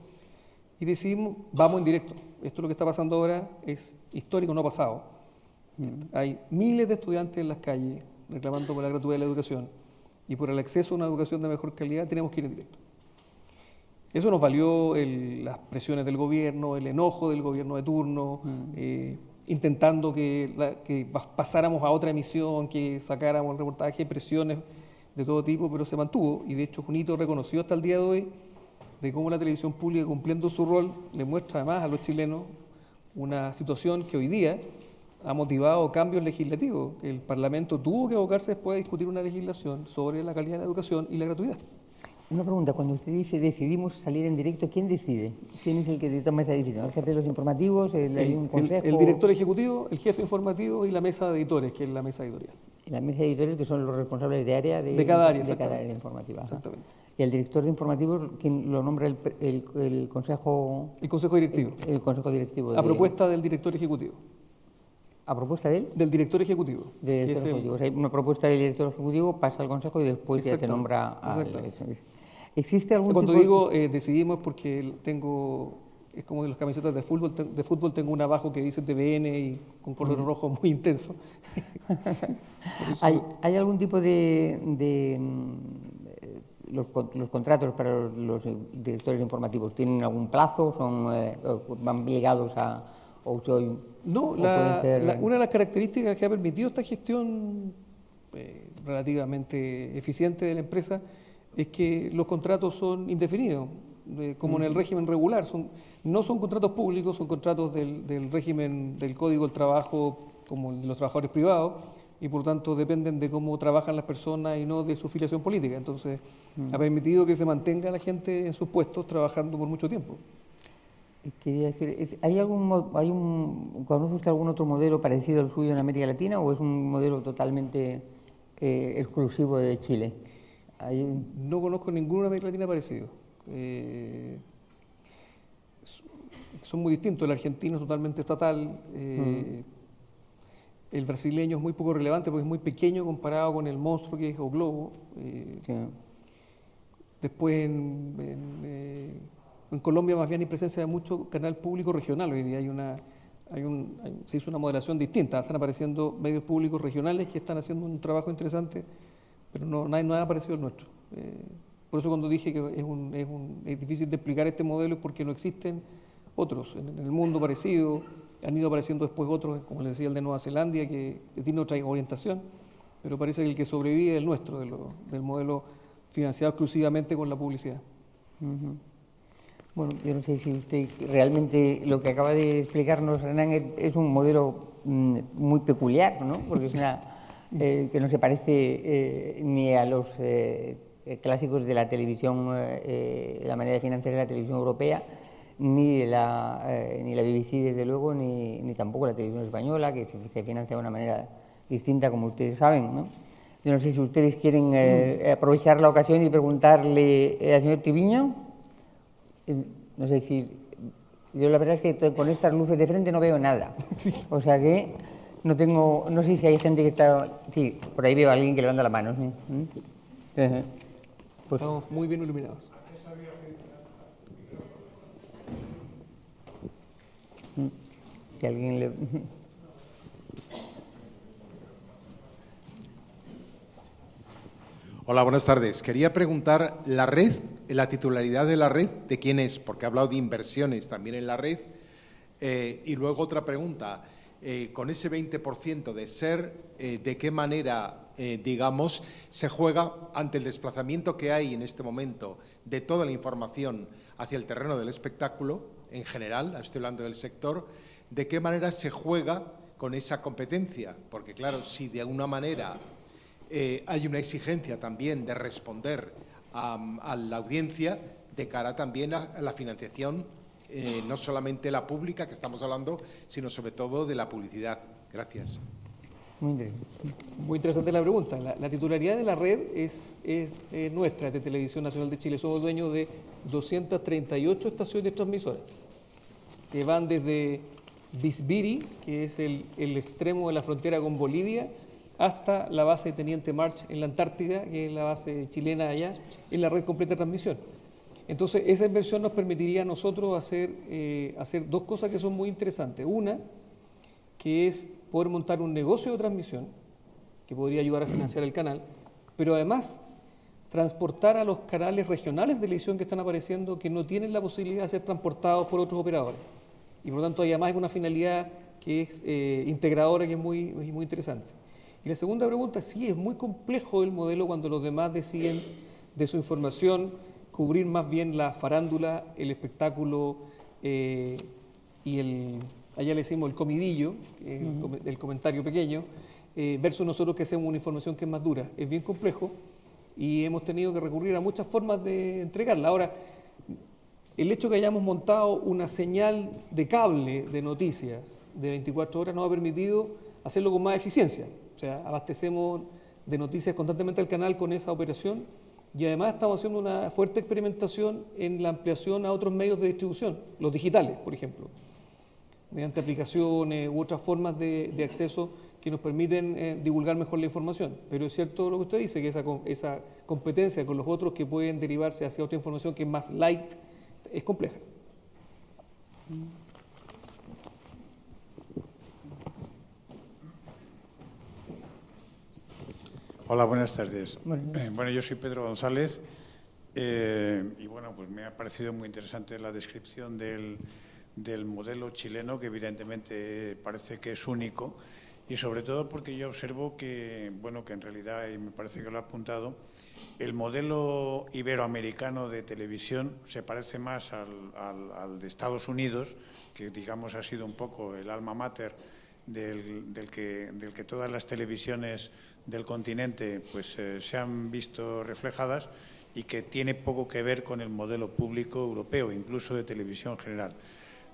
Y decidimos, vamos en directo. Esto lo que está pasando ahora es histórico, no pasado. Hay miles de estudiantes en las calles reclamando por la gratuidad de la educación y por el acceso a una educación de mejor calidad, tenemos que ir en directo. Eso nos valió las presiones del gobierno, el enojo del gobierno de turno, intentando que pasáramos a otra emisión, que sacáramos el reportaje, presiones de todo tipo, pero se mantuvo. Y de hecho Junito reconoció hasta el día de hoy de cómo la televisión pública, cumpliendo su rol, le muestra además a los chilenos una situación que hoy día ha motivado cambios legislativos. El Parlamento tuvo que abocarse después a discutir una legislación sobre la calidad de la educación y la gratuidad. Una pregunta, cuando usted dice decidimos salir en directo, ¿quién decide? ¿Quién es el que toma esa decisión? ¿El jefe de los informativos? ¿Hay un consejo? El director ejecutivo, el jefe informativo y la mesa de editores, que es la mesa editorial. La mesa de editores, que son los responsables de área de cada área informativa. Exactamente. ¿Y el director de informativos, quién lo nombra el consejo? El consejo directivo. El consejo directivo. A propuesta del director ejecutivo. ¿A propuesta de él? Del director ejecutivo. O sea, una propuesta del director ejecutivo pasa al consejo y después ya se nombra al... ¿Existe algún Cuando tipo digo decidimos porque es como de las camisetas de fútbol tengo una abajo que dice TVN y con color rojo muy intenso. ¿Hay algún tipo de los contratos para los directores informativos tienen algún plazo? ¿Van ligados a No, una de las características que ha permitido esta gestión relativamente eficiente de la empresa es que los contratos son indefinidos, como en el régimen regular. No son contratos públicos, son contratos del régimen del Código del Trabajo, como el de los trabajadores privados, y por lo tanto dependen de cómo trabajan las personas y no de su filiación política. Entonces, ha permitido que se mantenga la gente en sus puestos trabajando por mucho tiempo. Quería decir, ¿conoce usted algún otro modelo parecido al suyo en América Latina o es un modelo totalmente exclusivo de Chile? No conozco ninguna América Latina parecido. Son muy distintos. El argentino es totalmente estatal. El brasileño es muy poco relevante porque es muy pequeño comparado con el monstruo que es O Globo. Sí. Después en Colombia más bien hay presencia de mucho canal público regional. Hoy día se hizo una modelación distinta. Están apareciendo medios públicos regionales que están haciendo un trabajo interesante, pero no hay nada parecido al nuestro. Por eso cuando dije que es difícil de explicar este modelo es porque no existen otros en el mundo parecido. Han ido apareciendo después otros, como les decía, el de Nueva Zelanda, que tiene otra orientación, pero parece que el que sobrevive es el nuestro, del modelo financiado exclusivamente con la publicidad. Bueno, yo no sé si usted realmente lo que acaba de explicarnos, Hernán, es un modelo muy peculiar, ¿no? Porque es que no se parece ni a los clásicos de la televisión, la manera de financiar la televisión europea, ni la BBC, desde luego, ni tampoco la televisión española, que se financia de una manera distinta, como ustedes saben, ¿no? Yo no sé si ustedes quieren aprovechar la ocasión y preguntarle al señor Triviño. No sé si... Yo la verdad es que con estas luces de frente no veo nada. Sí. O sea que no sé si hay gente que está... Sí, por ahí veo a alguien que levanta la mano. ¿Sí? Pues, estamos muy bien iluminados. Si alguien le... Hola, buenas tardes. Quería preguntar, la titularidad de la red, ¿de quién es? Porque ha hablado de inversiones también en la red. Y luego otra pregunta, con ese 20% de SER, ¿de qué manera, digamos, se juega ante el desplazamiento que hay en este momento de toda la información hacia el terreno del espectáculo, en general, estoy hablando del sector, de qué manera se juega con esa competencia? Porque claro, si de alguna manera hay una exigencia también de responder a la audiencia, de cara también a la financiación, no solamente la pública que estamos hablando, sino sobre todo de la publicidad. Gracias. Muy interesante. Muy interesante la pregunta. La titularidad de la red es nuestra, es de Televisión Nacional de Chile. Somos dueños de 238 estaciones transmisoras que van desde Bisbiri, que es el extremo de la frontera con Bolivia, hasta la base de Teniente March en la Antártida, que es la base chilena allá, en la red completa de transmisión. Entonces, esa inversión nos permitiría a nosotros hacer dos cosas que son muy interesantes. Una, que es poder montar un negocio de transmisión que podría ayudar a financiar el canal, pero además transportar a los canales regionales de televisión que están apareciendo que no tienen la posibilidad de ser transportados por otros operadores. Y por lo tanto, además, es una finalidad que es integradora, que es muy interesante. Y la segunda pregunta, sí, es muy complejo el modelo cuando los demás deciden de su información cubrir más bien la farándula, el espectáculo y allá le decimos el comidillo, el comentario pequeño, versus nosotros que hacemos una información que es más dura. Es bien complejo y hemos tenido que recurrir a muchas formas de entregarla. Ahora, el hecho que hayamos montado una señal de cable de noticias de 24 horas nos ha permitido hacerlo con más eficiencia. O sea, abastecemos de noticias constantemente al canal con esa operación y además estamos haciendo una fuerte experimentación en la ampliación a otros medios de distribución, los digitales, por ejemplo, mediante aplicaciones u otras formas de acceso que nos permiten divulgar mejor la información. Pero es cierto lo que usted dice, que esa competencia con los otros que pueden derivarse hacia otra información que es más light es compleja. Hola, buenas tardes. Bueno. Yo soy Pedro González y bueno, pues me ha parecido muy interesante la descripción del modelo chileno, que evidentemente parece que es único, y sobre todo porque yo observo que, bueno, que en realidad, y me parece que lo ha apuntado, el modelo iberoamericano de televisión se parece más al de Estados Unidos, que digamos ha sido un poco el alma mater del que todas las televisiones del continente pues se han visto reflejadas, y que tiene poco que ver con el modelo público europeo, incluso de televisión general.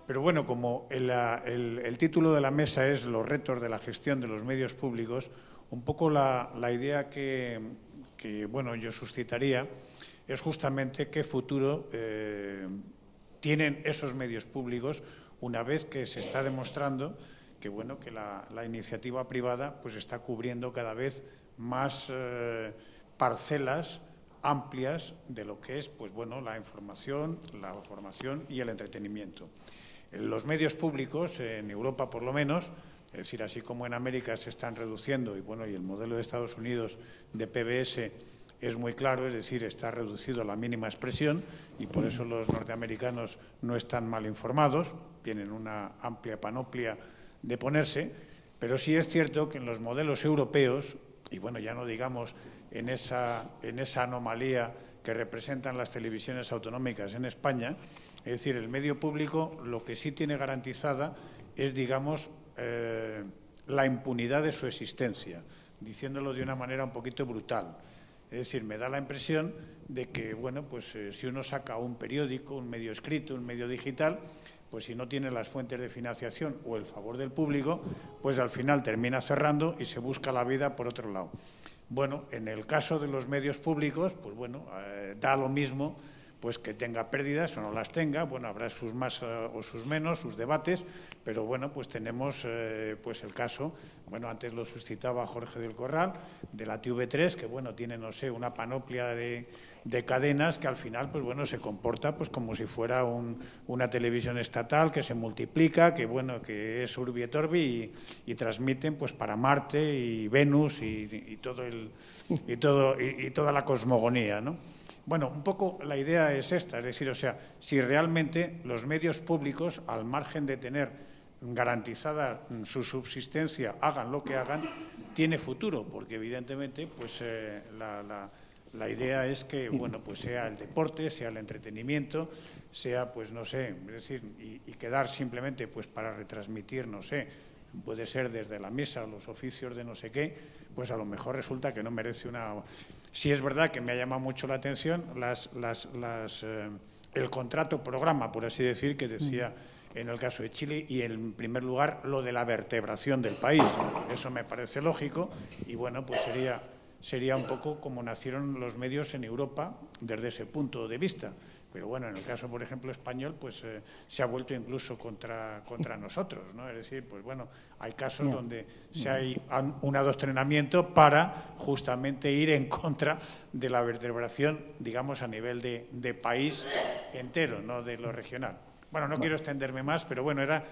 Pero bueno, como el título de la mesa es los retos de la gestión de los medios públicos, un poco la idea que bueno, yo suscitaría es justamente qué futuro tienen esos medios públicos una vez que se está demostrando que, bueno, que la iniciativa privada pues está cubriendo cada vez más parcelas amplias de lo que es, pues bueno, la información, la formación y el entretenimiento. Los medios públicos, en Europa por lo menos, es decir, así como en América se están reduciendo, y bueno, y el modelo de Estados Unidos de PBS es muy claro, es decir, está reducido a la mínima expresión, y por eso los norteamericanos no están mal informados, tienen una amplia panoplia de ponerse, pero sí es cierto que en los modelos europeos, y bueno, ya no digamos en esa anomalía que representan las televisiones autonómicas en España, es decir, el medio público lo que sí tiene garantizada es, digamos, la impunidad de su existencia, diciéndolo de una manera un poquito brutal. Es decir, me da la impresión de que, bueno, pues si uno saca un periódico, un medio escrito, un medio digital, pues si no tiene las fuentes de financiación o el favor del público, pues al final termina cerrando y se busca la vida por otro lado. Bueno, en el caso de los medios públicos, pues bueno, da lo mismo pues que tenga pérdidas o no las tenga, bueno, habrá sus más o sus menos, sus debates, pero bueno, pues tenemos pues el caso, bueno, antes lo suscitaba Jorge del Corral, de la TV3, que bueno, tiene, no sé, una panoplia de cadenas que al final, pues bueno, se comporta pues como si fuera una televisión estatal que se multiplica, que bueno, que es Urbi et Orbi y transmiten pues para Marte y Venus y toda la cosmogonía, ¿no? Bueno, un poco la idea es esta, es decir, o sea, si realmente los medios públicos, al margen de tener garantizada su subsistencia, hagan lo que hagan, tiene futuro, porque evidentemente pues la idea es que, bueno, pues sea el deporte, sea el entretenimiento, sea, pues no sé, es decir, y quedar simplemente pues para retransmitir, no sé, puede ser desde la misa o los oficios de no sé qué, pues a lo mejor resulta que no merece una... Sí es verdad que me ha llamado mucho la atención el contrato programa, por así decir, que decía en el caso de Chile, y en primer lugar lo de la vertebración del país. Eso me parece lógico y bueno, pues sería un poco como nacieron los medios en Europa desde ese punto de vista. Pero bueno, en el caso, por ejemplo, español, pues se ha vuelto incluso contra nosotros, ¿no? Es decir, pues bueno, hay casos donde hay un adoctrinamiento para justamente ir en contra de la vertebración, digamos, a nivel de país entero, no de lo regional. Bueno, no quiero extenderme más, pero bueno, era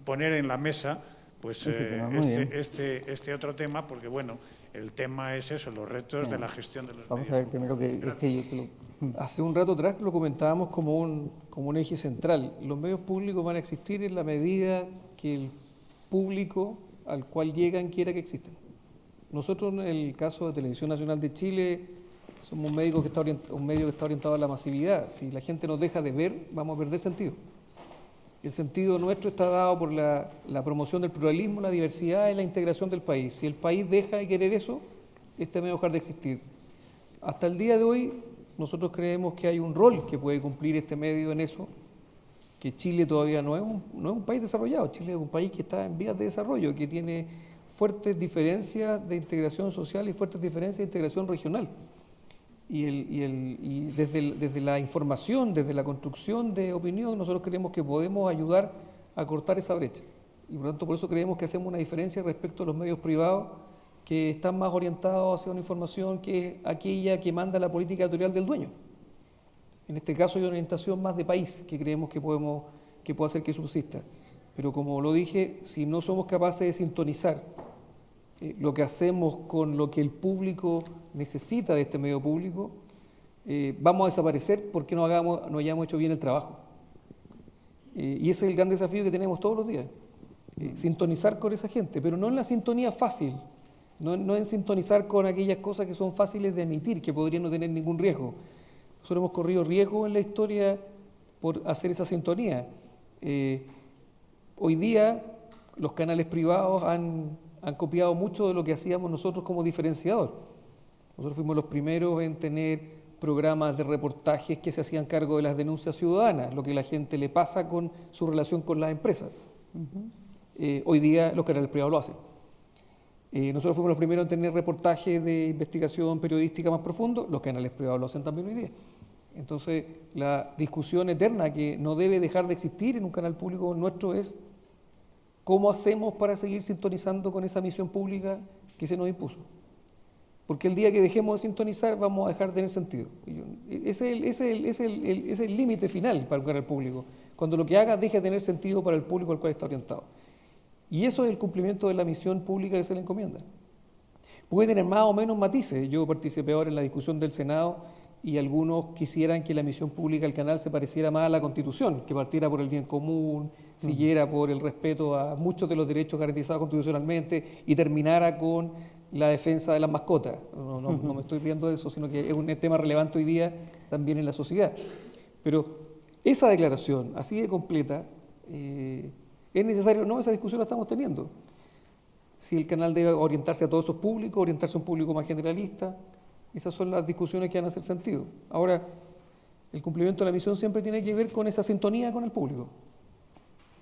poner en la mesa pues este otro tema, porque bueno, el tema es eso, los retos de la gestión de los medios. Vamos a ver primero que Hace un rato atrás lo comentábamos como un eje central. Los medios públicos van a existir en la medida que el público al cual llegan quiera que existan. Nosotros, en el caso de Televisión Nacional de Chile, somos un medio que está orientado a la masividad. Si la gente nos deja de ver, vamos a perder sentido. El sentido nuestro está dado por la promoción del pluralismo, la diversidad y la integración del país. Si el país deja de querer eso, este medio va a dejar de existir. Hasta el día de hoy, nosotros creemos que hay un rol que puede cumplir este medio en eso, que Chile todavía no es un país desarrollado. Chile es un país que está en vías de desarrollo, que tiene fuertes diferencias de integración social y fuertes diferencias de integración regional. Y desde la información, desde la construcción de opinión, nosotros creemos que podemos ayudar a cortar esa brecha. Y por lo tanto, por eso creemos que hacemos una diferencia respecto a los medios privados que están más orientados hacia una información que es aquella que manda la política editorial del dueño. En este caso hay una orientación más de país que creemos que puede hacer que subsista. Pero como lo dije, si no somos capaces de sintonizar lo que hacemos con lo que el público necesita de este medio público, vamos a desaparecer porque no hayamos hecho bien el trabajo. Y ese es el gran desafío que tenemos todos los días, sintonizar con esa gente, pero no en la sintonía fácil, no en sintonizar con aquellas cosas que son fáciles de emitir, que podrían no tener ningún riesgo. Nosotros hemos corrido riesgo en la historia por hacer esa sintonía. Hoy día los canales privados han copiado mucho de lo que hacíamos nosotros como diferenciador. Nosotros fuimos los primeros en tener programas de reportajes que se hacían cargo de las denuncias ciudadanas, lo que la gente le pasa con su relación con las empresas. Hoy día los canales privados lo hacen. Nosotros fuimos los primeros en tener reportajes de investigación periodística más profundo, los canales privados lo hacen también hoy día. Entonces, la discusión eterna que no debe dejar de existir en un canal público nuestro es ¿cómo hacemos para seguir sintonizando con esa misión pública que se nos impuso? Porque el día que dejemos de sintonizar vamos a dejar de tener sentido. Ese es el límite final para un canal público, cuando lo que haga deje de tener sentido para el público al cual está orientado. Y eso es el cumplimiento de la misión pública que se le encomienda. Puede tener más o menos matices. Yo participé ahora en la discusión del Senado y algunos quisieran que la misión pública del canal se pareciera más a la Constitución, que partiera por el bien común, siguiera por el respeto a muchos de los derechos garantizados constitucionalmente y terminara con la defensa de las mascotas. No me estoy riendo de eso, sino que es un tema relevante hoy día también en la sociedad. Pero esa declaración, así de completa, es necesario, no, esa discusión la estamos teniendo. Si el canal debe orientarse a todos esos públicos, orientarse a un público más generalista, esas son las discusiones que van a hacer sentido. Ahora, el cumplimiento de la misión siempre tiene que ver con esa sintonía con el público.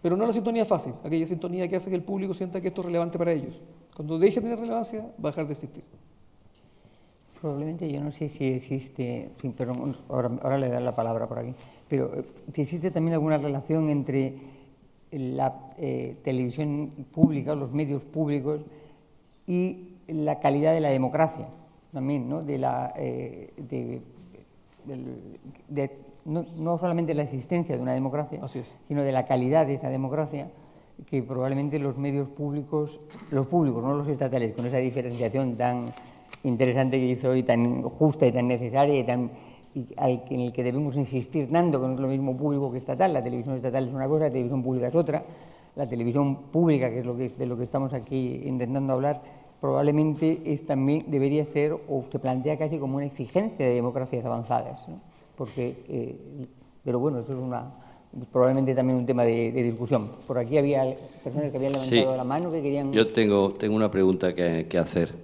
Pero no la sintonía fácil, aquella sintonía que hace que el público sienta que esto es relevante para ellos. Cuando deje de tener relevancia, va a dejar de existir. Probablemente, yo no sé si existe, sí, pero ahora le daré la palabra por aquí, pero si existe también alguna relación entre la televisión pública, los medios públicos y la calidad de la democracia, también, ¿no? No solamente la existencia de una democracia, sino de la calidad de esa democracia, que probablemente los medios públicos, no los estatales, con esa diferenciación tan interesante que hizo hoy, tan justa y tan necesaria en el que debemos insistir tanto, que no es lo mismo público que estatal. La televisión estatal es una cosa, la televisión pública es otra. La televisión pública, que es de lo que estamos aquí intentando hablar, probablemente también debería ser, o se plantea casi como una exigencia de democracias avanzadas, ¿no? Porque, pero bueno, eso es probablemente también un tema de discusión. Por aquí había personas que habían levantado la mano que querían... Yo tengo una pregunta que hacer.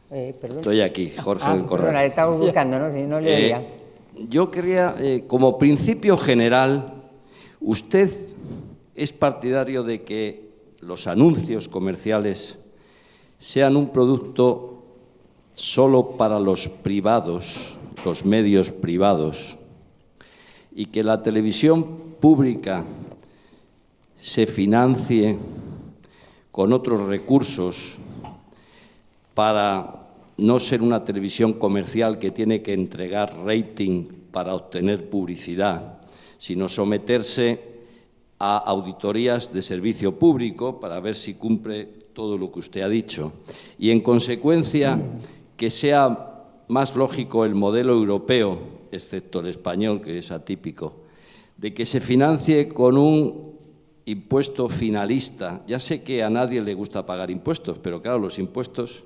Perdón. Estoy aquí, Jorge del Corral. Perdona, estaba buscando, ¿no? Si no le veía. Yo quería, como principio general, ¿usted es partidario de que los anuncios comerciales sean un producto solo para los privados, los medios privados, y que la televisión pública se financie con otros recursos para no ser una televisión comercial que tiene que entregar rating para obtener publicidad, sino someterse a auditorías de servicio público para ver si cumple todo lo que usted ha dicho? Y, en consecuencia, que sea más lógico el modelo europeo, excepto el español, que es atípico, de que se financie con un impuesto finalista. Ya sé que a nadie le gusta pagar impuestos, pero claro, los impuestos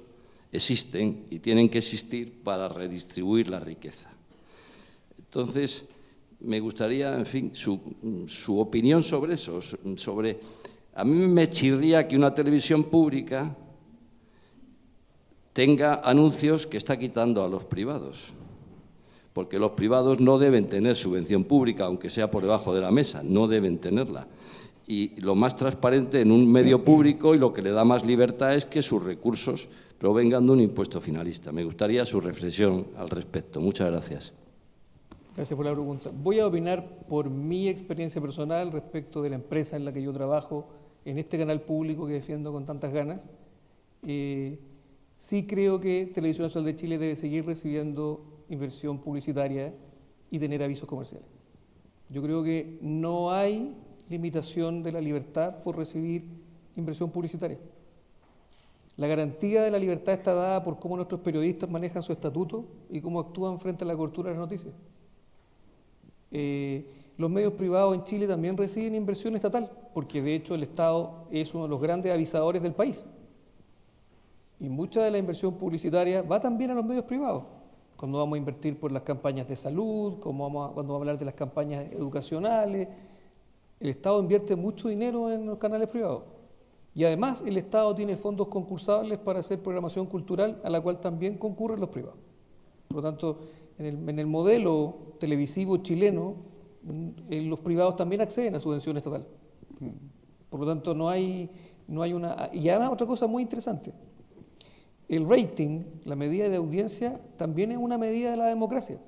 existen y tienen que existir para redistribuir la riqueza. Entonces, me gustaría, en fin, su opinión sobre eso. A mí me chirría que una televisión pública tenga anuncios que está quitando a los privados, porque los privados no deben tener subvención pública, aunque sea por debajo de la mesa, no deben tenerla. Y lo más transparente en un medio público, y lo que le da más libertad, es que sus recursos provengan de un impuesto finalista. Me gustaría su reflexión al respecto. Muchas gracias. Gracias por la pregunta. Voy a opinar por mi experiencia personal respecto de la empresa en la que yo trabajo, en este canal público que defiendo con tantas ganas. Sí creo que Televisión Nacional de Chile debe seguir recibiendo inversión publicitaria y tener avisos comerciales. Yo creo que no hay limitación de la libertad por recibir inversión publicitaria. La garantía de la libertad está dada por cómo nuestros periodistas manejan su estatuto y cómo actúan frente a la cobertura de las noticias. Los medios privados en Chile también reciben inversión estatal, porque de hecho el Estado es uno de los grandes avisadores del país. Y mucha de la inversión publicitaria va también a los medios privados. Cuando vamos a invertir por las campañas de salud, cuando vamos a hablar de las campañas educacionales, el Estado invierte mucho dinero en los canales privados. Y además el Estado tiene fondos concursables para hacer programación cultural, a la cual también concurren los privados. Por lo tanto, en el modelo televisivo chileno, los privados también acceden a subvención estatal. Por lo tanto, no hay una... Y además otra cosa muy interesante, el rating, la medida de audiencia, también es una medida de la democracia.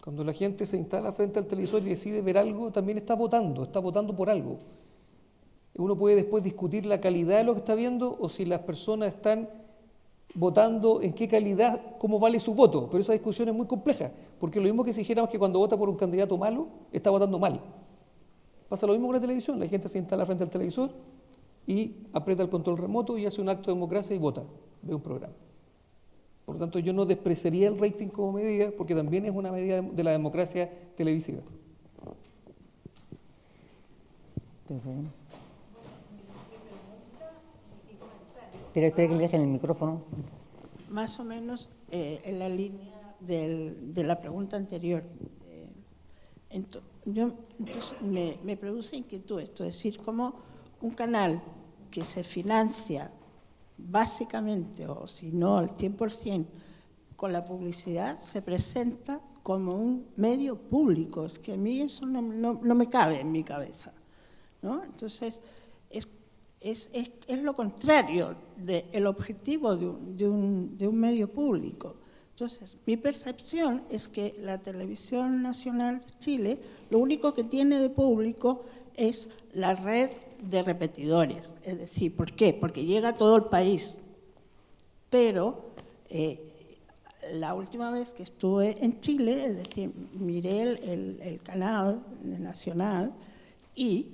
Cuando la gente se instala frente al televisor y decide ver algo, también está votando por algo. Uno puede después discutir la calidad de lo que está viendo o si las personas están votando en qué calidad, cómo vale su voto, pero esa discusión es muy compleja, porque lo mismo que si dijéramos que cuando vota por un candidato malo, está votando mal. Pasa lo mismo con la televisión, la gente se instala frente al televisor y aprieta el control remoto y hace un acto de democracia y vota, ve un programa. Por lo tanto, yo no despreciaría el rating como medida, porque también es una medida de la democracia televisiva. Espera que le dejen el micrófono. Más o menos en la línea de la pregunta anterior. Entonces me produce inquietud esto, es decir, cómo un canal que se financia básicamente, o si no al 100%, con la publicidad, se presenta como un medio público. Es que a mí eso no me cabe en mi cabeza, ¿no? Entonces, es lo contrario del objetivo de un medio público. Entonces, mi percepción es que la Televisión Nacional de Chile lo único que tiene de público es la red de repetidores. Es decir, ¿por qué? Porque llega a todo el país. Pero la última vez que estuve en Chile, es decir, miré el canal nacional y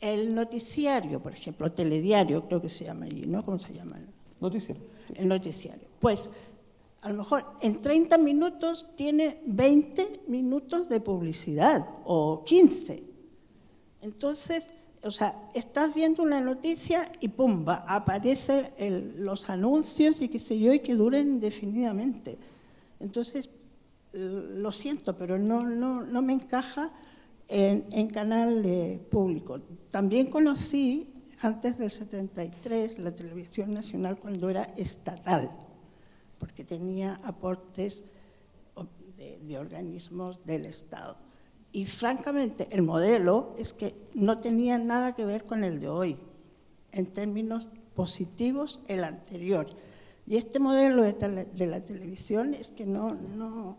el noticiario, por ejemplo, telediario, creo que se llama allí, ¿no? ¿Cómo se llama? Noticiero. El noticiario. Pues a lo mejor en 30 minutos tiene 20 minutos de publicidad o 15. Entonces, o sea, estás viendo una noticia y ¡pumba! Aparecen los anuncios y qué sé yo, y que duren indefinidamente. Entonces, lo siento, pero no me encaja en canal público. También conocí, antes del 73, la Televisión Nacional cuando era estatal, porque tenía aportes de organismos del Estado. Y francamente, el modelo es que no tenía nada que ver con el de hoy, en términos positivos, el anterior. Y este modelo de la televisión es que no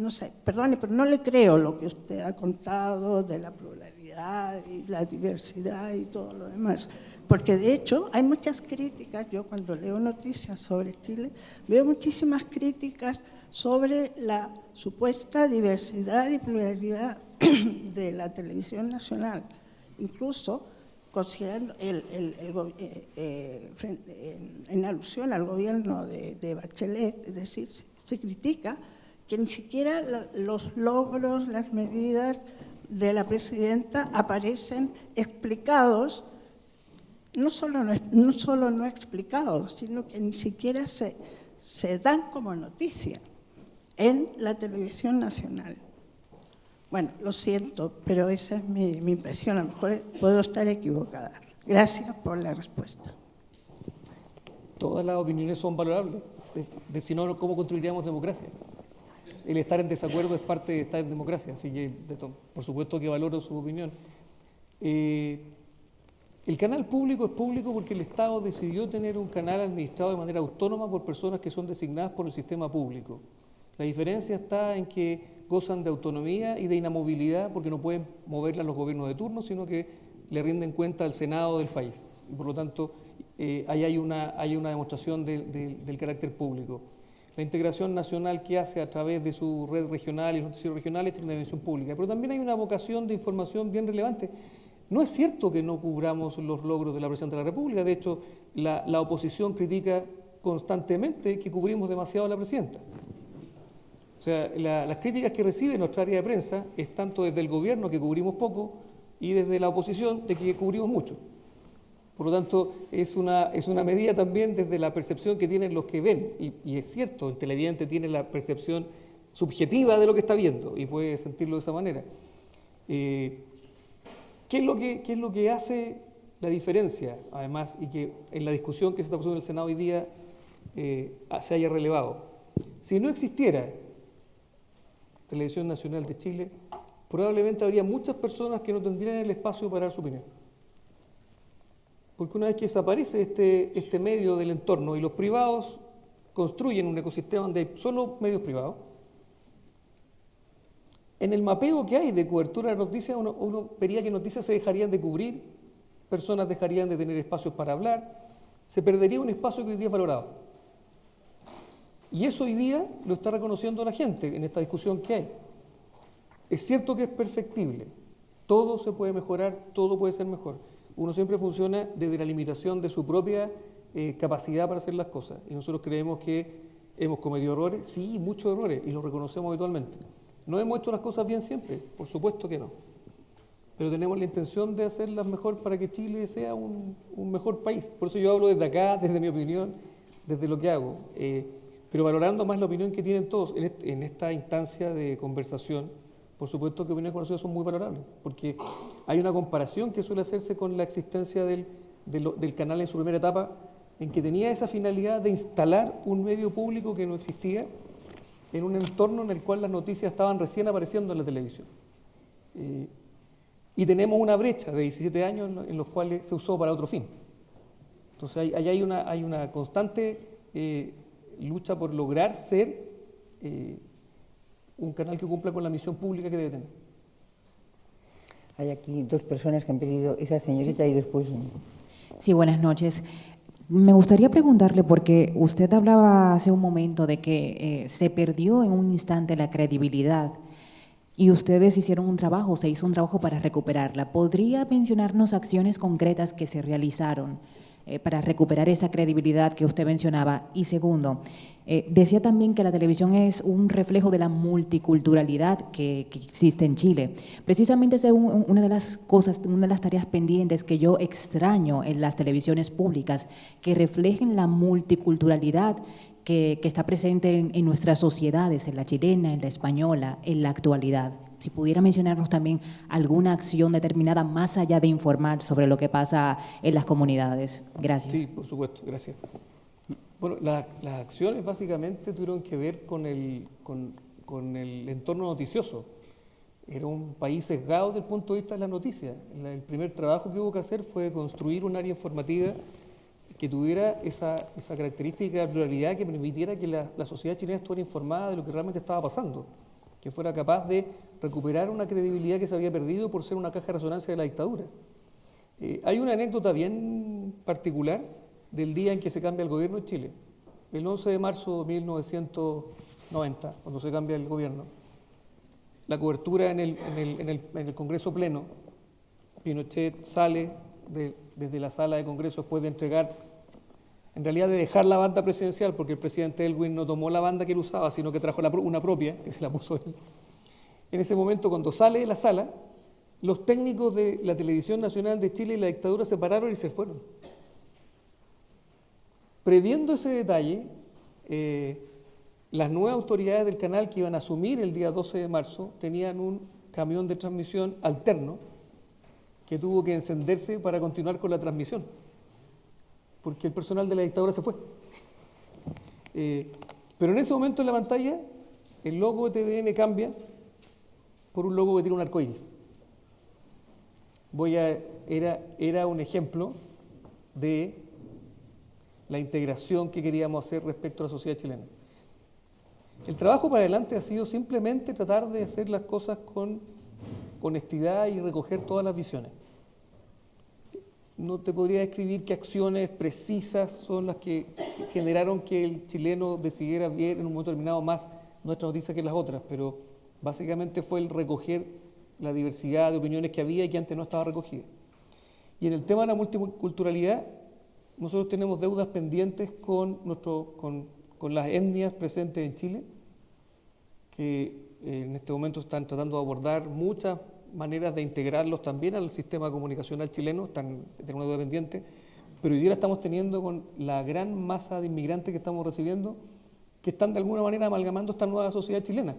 sé, perdone, pero no le creo lo que usted ha contado de la pluralidad y la diversidad y todo lo demás. Porque de hecho hay muchas críticas, yo cuando leo noticias sobre Chile, veo muchísimas críticas sobre la supuesta diversidad y pluralidad de la televisión nacional. Incluso considerando en alusión al gobierno de Bachelet, es decir, se critica que ni siquiera los logros, las medidas de la presidenta aparecen explicados, no solo no explicados, sino que ni siquiera se dan como noticia en la televisión nacional. Bueno, lo siento, pero esa es mi impresión, a lo mejor puedo estar equivocada. Gracias por la respuesta. Todas las opiniones son valorables, si no, ¿cómo construiríamos democracia? El estar en desacuerdo es parte de estar en democracia, así que por supuesto que valoro su opinión. El canal público es público porque el Estado decidió tener un canal administrado de manera autónoma por personas que son designadas por el sistema público. La diferencia está en que gozan de autonomía y de inamovilidad porque no pueden moverla a los gobiernos de turno, sino que le rinden cuenta al Senado del país. Y por lo tanto, ahí hay una demostración del carácter público. La integración nacional que hace a través de su red regional y los noticieros regionales tiene una dimensión pública, pero también hay una vocación de información bien relevante. No es cierto que no cubramos los logros de la Presidenta de la República, de hecho, la oposición critica constantemente que cubrimos demasiado a la Presidenta. O sea, las críticas que recibe nuestra área de prensa es tanto desde el gobierno, que cubrimos poco, y desde la oposición, de que cubrimos mucho. Por lo tanto, es una medida también desde la percepción que tienen los que ven. Y es cierto, el televidente tiene la percepción subjetiva de lo que está viendo y puede sentirlo de esa manera. ¿Qué es lo que hace la diferencia, además, y que en la discusión que se está pasando en el Senado hoy día se haya relevado? Si no existiera Televisión Nacional de Chile, probablemente habría muchas personas que no tendrían el espacio para dar su opinión. Porque una vez que desaparece este medio del entorno y los privados construyen un ecosistema donde hay solo medios privados, en el mapeo que hay de cobertura de noticias, uno vería que noticias se dejarían de cubrir, personas dejarían de tener espacios para hablar, se perdería un espacio que hoy día es valorado. Y eso hoy día lo está reconociendo la gente en esta discusión que hay. Es cierto que es perfectible, todo se puede mejorar, todo puede ser mejor. Uno siempre funciona desde la limitación de su propia capacidad para hacer las cosas. Y nosotros creemos que hemos cometido errores, sí, muchos errores, y los reconocemos habitualmente. ¿No hemos hecho las cosas bien siempre? Por supuesto que no. Pero tenemos la intención de hacerlas mejor para que Chile sea un mejor país. Por eso yo hablo desde acá, desde mi opinión, desde lo que hago. Pero valorando más la opinión que tienen todos en esta instancia de conversación, por supuesto que opiniones conocidas son muy valorables, porque hay una comparación que suele hacerse con la existencia del canal en su primera etapa, en que tenía esa finalidad de instalar un medio público que no existía en un entorno en el cual las noticias estaban recién apareciendo en la televisión. Y tenemos una brecha de 17 años en los cuales se usó para otro fin. Entonces hay una constante lucha por lograr ser un canal que cumpla con la misión pública que debe tener. Hay aquí dos personas que han pedido, esa señorita y después... Sí, buenas noches. Me gustaría preguntarle, porque usted hablaba hace un momento de que se perdió en un instante la credibilidad y ustedes hicieron un trabajo, se hizo un trabajo para recuperarla. ¿Podría mencionarnos acciones concretas que se realizaron para recuperar esa credibilidad que usted mencionaba? Y segundo, Decía también que la televisión es un reflejo de la multiculturalidad que existe en Chile. Precisamente esa es una de las cosas, una de las tareas pendientes que yo extraño en las televisiones públicas, que reflejen la multiculturalidad que está presente en nuestras sociedades, en la chilena, en la española, en la actualidad. Si pudiera mencionarnos también alguna acción determinada más allá de informar sobre lo que pasa en las comunidades. Gracias. Sí, por supuesto, gracias. Bueno, las acciones básicamente tuvieron que ver con el entorno noticioso. Era un país sesgado desde el punto de vista de las noticias. El primer trabajo que hubo que hacer fue construir un área informativa que tuviera esa característica de pluralidad que permitiera que la sociedad chilena estuviera informada de lo que realmente estaba pasando, que fuera capaz de recuperar una credibilidad que se había perdido por ser una caja de resonancia de la dictadura. Hay una anécdota bien particular del día en que se cambia el gobierno en Chile, el 11 de marzo de 1990, cuando se cambia el gobierno. La cobertura en el Congreso Pleno, Pinochet sale desde la sala de Congreso después de entregar, en realidad de dejar la banda presidencial, porque el presidente Elwin no tomó la banda que él usaba, sino que trajo una propia, que se la puso él. En ese momento, cuando sale de la sala, los técnicos de la Televisión Nacional de Chile y la dictadura se pararon y se fueron. Previendo ese detalle, las nuevas autoridades del canal que iban a asumir el día 12 de marzo tenían un camión de transmisión alterno que tuvo que encenderse para continuar con la transmisión, porque el personal de la dictadura se fue. Pero en ese momento en la pantalla, el logo de TVN cambia por un logo que tiene un arcoíris. Era un ejemplo de la integración que queríamos hacer respecto a la sociedad chilena. El trabajo para adelante ha sido simplemente tratar de hacer las cosas con honestidad y recoger todas las visiones. No te podría describir qué acciones precisas son las que generaron que el chileno decidiera ver en un momento determinado más nuestra noticia que las otras, pero básicamente fue el recoger la diversidad de opiniones que había y que antes no estaba recogida. Y en el tema de la multiculturalidad, nosotros tenemos deudas pendientes con las etnias presentes en Chile, que en este momento están tratando de abordar muchas maneras de integrarlos también al sistema comunicacional chileno, están en una deuda pendiente, pero hoy día estamos teniendo con la gran masa de inmigrantes que estamos recibiendo, que están de alguna manera amalgamando esta nueva sociedad chilena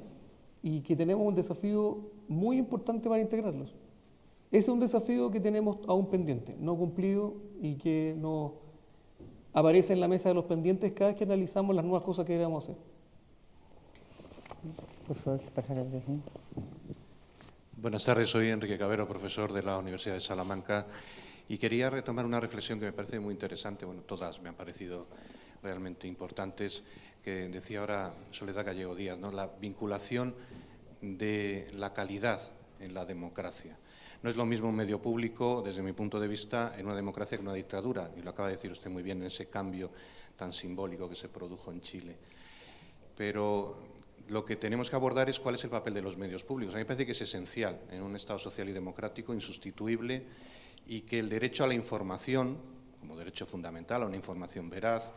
y que tenemos un desafío muy importante para integrarlos. Ese es un desafío que tenemos aún pendiente, no cumplido y que nos aparece en la mesa de los pendientes cada vez que analizamos las nuevas cosas que queremos hacer. Por favor, pasa la presentación. Buenas tardes, soy Enrique Cabero, profesor de la Universidad de Salamanca, y quería retomar una reflexión que me parece muy interesante, bueno, todas me han parecido realmente importantes, que decía ahora Soledad Gallego Díaz, ¿no? La vinculación de la calidad en la democracia. No es lo mismo un medio público, desde mi punto de vista, en una democracia que en una dictadura, y lo acaba de decir usted muy bien en ese cambio tan simbólico que se produjo en Chile. Pero lo que tenemos que abordar es cuál es el papel de los medios públicos. A mí me parece que es esencial en un Estado social y democrático, insustituible, y que el derecho a la información, como derecho fundamental a una información veraz,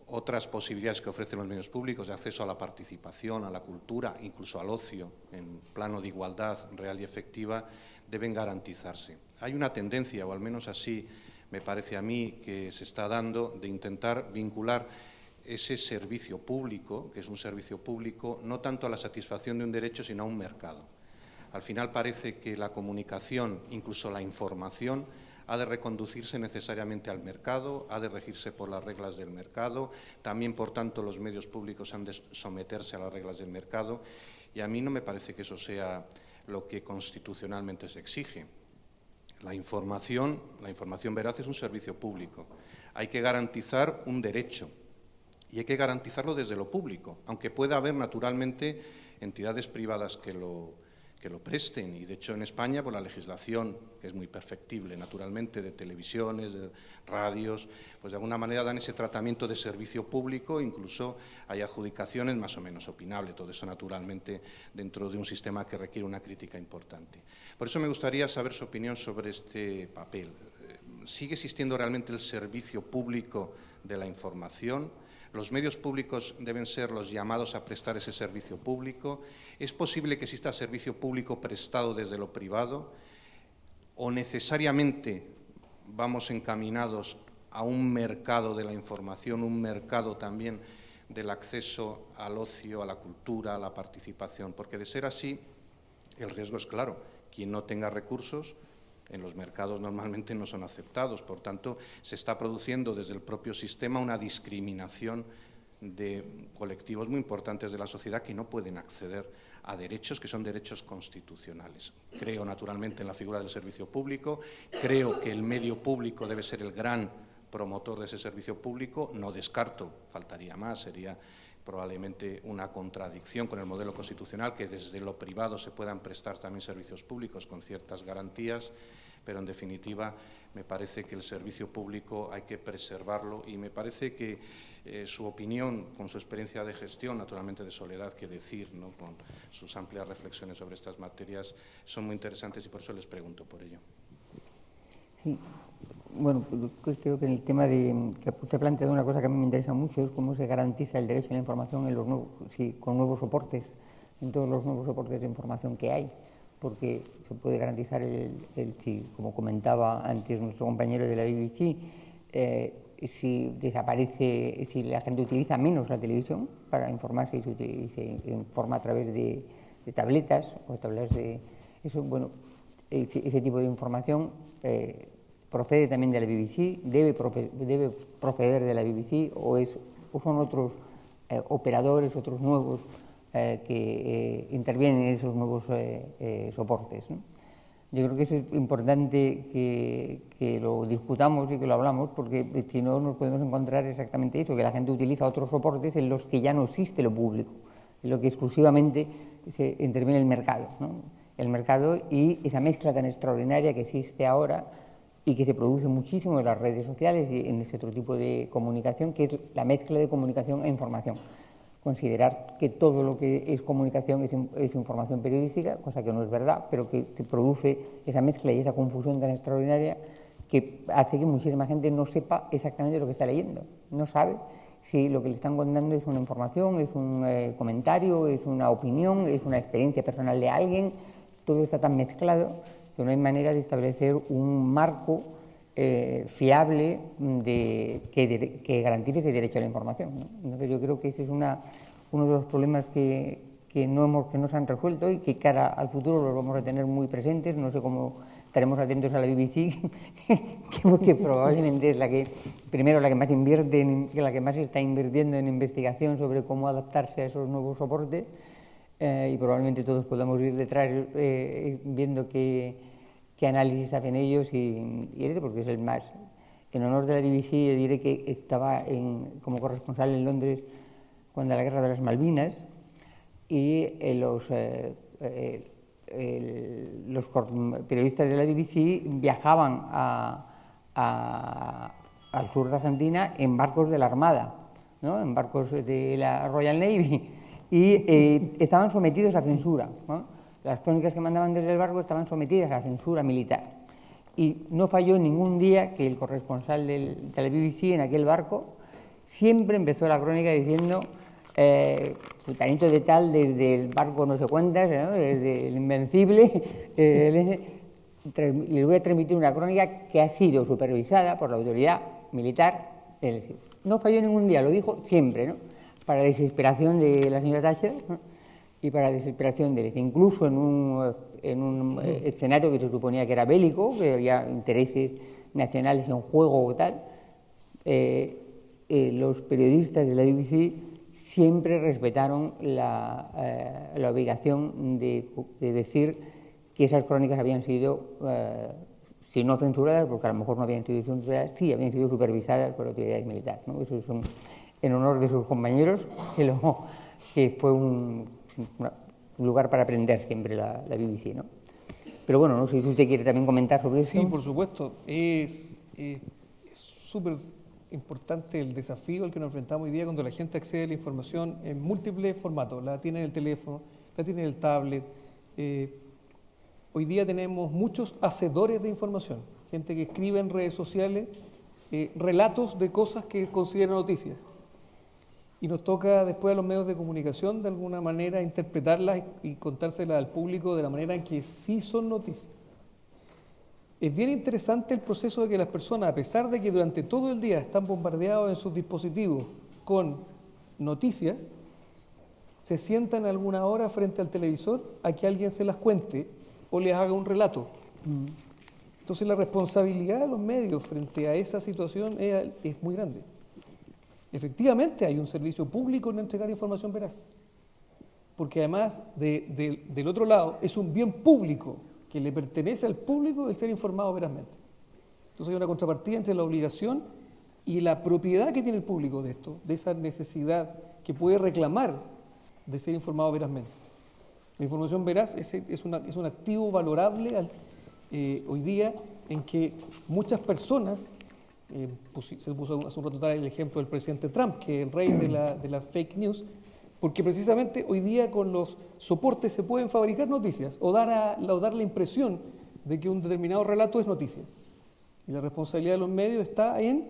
otras posibilidades que ofrecen los medios públicos de acceso a la participación, a la cultura, incluso al ocio, en plano de igualdad real y efectiva, deben garantizarse. Hay una tendencia, o al menos así me parece a mí, que se está dando, de intentar vincular ese servicio público, que es un servicio público, no tanto a la satisfacción de un derecho, sino a un mercado. Al final parece que la comunicación, incluso la información, ha de reconducirse necesariamente al mercado, ha de regirse por las reglas del mercado, también, por tanto, los medios públicos han de someterse a las reglas del mercado, y a mí no me parece que eso sea lo que constitucionalmente se exige. La información veraz es un servicio público. Hay que garantizar un derecho, y hay que garantizarlo desde lo público, aunque pueda haber naturalmente entidades privadas que lo presten, y de hecho en España por la legislación, que es muy perfectible naturalmente, de televisiones, de radios, pues de alguna manera dan ese tratamiento de servicio público, incluso hay adjudicaciones más o menos opinables, todo eso naturalmente dentro de un sistema que requiere una crítica importante. Por eso me gustaría saber su opinión sobre este papel. ¿sigue existiendo realmente el servicio público de la información? ¿Los medios públicos deben ser los llamados a prestar ese servicio público? ¿Es posible que exista servicio público prestado desde lo privado? ¿O necesariamente vamos encaminados a un mercado de la información, un mercado también del acceso al ocio, a la cultura, a la participación? Porque de ser así, el riesgo es claro. Quien no tenga recursos, en los mercados normalmente no son aceptados. Por tanto, se está produciendo desde el propio sistema una discriminación de colectivos muy importantes de la sociedad que no pueden acceder a derechos que son derechos constitucionales. Creo, naturalmente, en la figura del servicio público, creo que el medio público debe ser el gran promotor de ese servicio público, no descarto, faltaría más, sería probablemente una contradicción con el modelo constitucional, que desde lo privado se puedan prestar también servicios públicos con ciertas garantías, pero en definitiva me parece que el servicio público hay que preservarlo y me parece que su opinión, con su experiencia de gestión, naturalmente de Soledad, que decir, ¿no?, con sus amplias reflexiones sobre estas materias, son muy interesantes y por eso les pregunto por ello. Sí. Bueno, pues creo que en el tema de que usted ha planteado una cosa que a mí me interesa mucho, es cómo se garantiza el derecho a la información en los nuevos, con nuevos soportes, en todos los nuevos soportes de información que hay, porque se puede garantizar como comentaba antes nuestro compañero de la BBC, si desaparece, si la gente utiliza menos la televisión para informarse y se informa a través de tabletas o tabletas de eso, bueno, ese tipo de información procede también de la BBC, debe proceder de la BBC o son otros operadores, otros nuevos que intervienen en esos nuevos soportes, ¿no? Yo creo que eso es importante que lo discutamos y que lo hablamos, porque si no nos podemos encontrar exactamente eso, que la gente utiliza otros soportes en los que ya no existe lo público, en lo que exclusivamente se interviene el mercado, ¿no? El mercado y esa mezcla tan extraordinaria que existe ahora y que se produce muchísimo en las redes sociales y en ese otro tipo de comunicación, que es la mezcla de comunicación e información. Considerar que todo lo que es comunicación es información periodística, cosa que no es verdad, pero que se produce esa mezcla y esa confusión tan extraordinaria que hace que muchísima gente no sepa exactamente lo que está leyendo. No sabe si lo que le están contando es una información, es un comentario, es una opinión, es una experiencia personal de alguien. Todo está tan mezclado que no hay manera de establecer un marco fiable que garantice ese derecho a la información, ¿no? Entonces yo creo que ese es uno de los problemas que no se han resuelto y que cara al futuro los vamos a tener muy presentes. No sé cómo estaremos atentos a la BBC, que probablemente es la que más invierte, la que más está invirtiendo en investigación sobre cómo adaptarse a esos nuevos soportes, y probablemente todos podamos ir detrás viendo qué análisis hacen ellos y porque es el más. En honor de la BBC, yo diré que estaba como corresponsal en Londres cuando la Guerra de las Malvinas y los periodistas de la BBC viajaban al sur de Argentina en barcos de la Armada, ¿no?, en barcos de la Royal Navy, y estaban sometidos a censura, ¿no? Las crónicas que mandaban desde el barco estaban sometidas a la censura militar. Y no falló ningún día que el corresponsal de la BBC en aquel barco siempre empezó la crónica diciendo fulanito de tal desde el barco no sé cuántas, ¿no?, desde el Invencible, les voy a transmitir una crónica que ha sido supervisada por la autoridad militar. No falló ningún día, lo dijo siempre, ¿no?, para desesperación de la señora Thatcher, ¿no?, y para desesperación de él. Incluso en un escenario que se suponía que era bélico, que había intereses nacionales en juego o tal, los periodistas de la BBC siempre respetaron la obligación de decir que esas crónicas habían sido, si no censuradas, porque a lo mejor no habían sido censuradas, sí habían sido supervisadas por autoridades militares, ¿no? Eso es en honor de sus compañeros, que fue un lugar para aprender siempre la BBC, ¿no? Pero bueno, no sé si usted quiere también comentar sobre eso. Sí, por supuesto. Es súper importante el desafío al que nos enfrentamos hoy día cuando la gente accede a la información en múltiples formatos. La tiene en el teléfono, la tiene en el tablet. Hoy día tenemos muchos hacedores de información, gente que escribe en redes sociales relatos de cosas que considera noticias. Y nos toca después a los medios de comunicación, de alguna manera, interpretarlas y contárselas al público de la manera en que sí son noticias. Es bien interesante el proceso de que las personas, a pesar de que durante todo el día están bombardeados en sus dispositivos con noticias, se sientan alguna hora frente al televisor a que alguien se las cuente o les haga un relato. Entonces la responsabilidad de los medios frente a esa situación es muy grande. Efectivamente hay un servicio público en entregar información veraz, porque además del otro lado es un bien público que le pertenece al público el ser informado verazmente. Entonces hay una contrapartida entre la obligación y la propiedad que tiene el público de esto, de esa necesidad que puede reclamar de ser informado verazmente. La información veraz es un activo valorable hoy día en que muchas personas, se puso hace un rato el ejemplo del presidente Trump, que es el rey de la fake news, porque precisamente hoy día con los soportes se pueden fabricar noticias o dar la impresión de que un determinado relato es noticia. Y la responsabilidad de los medios está en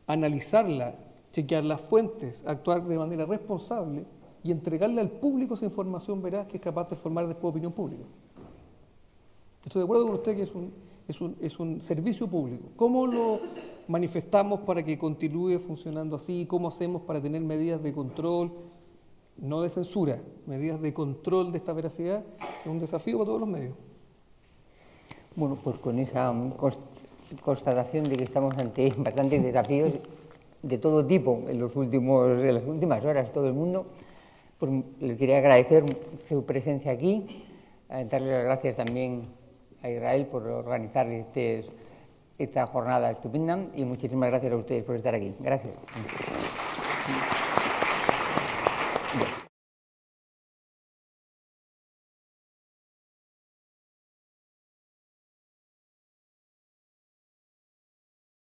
analizarla, chequear las fuentes, actuar de manera responsable y entregarle al público esa información veraz que es capaz de formar después opinión pública. Estoy de acuerdo con usted que es un servicio público. ¿Cómo lo manifestamos para que continúe funcionando así? ¿Cómo hacemos para tener medidas de control, no de censura, medidas de control de esta veracidad? Es un desafío para todos los medios. Bueno, pues con esa constatación de que estamos ante bastantes desafíos de todo tipo en las últimas horas, todo el mundo, pues le quería agradecer su presencia aquí, darle las gracias también a Israel por organizar esta jornada estupenda y muchísimas gracias a ustedes por estar aquí. Gracias.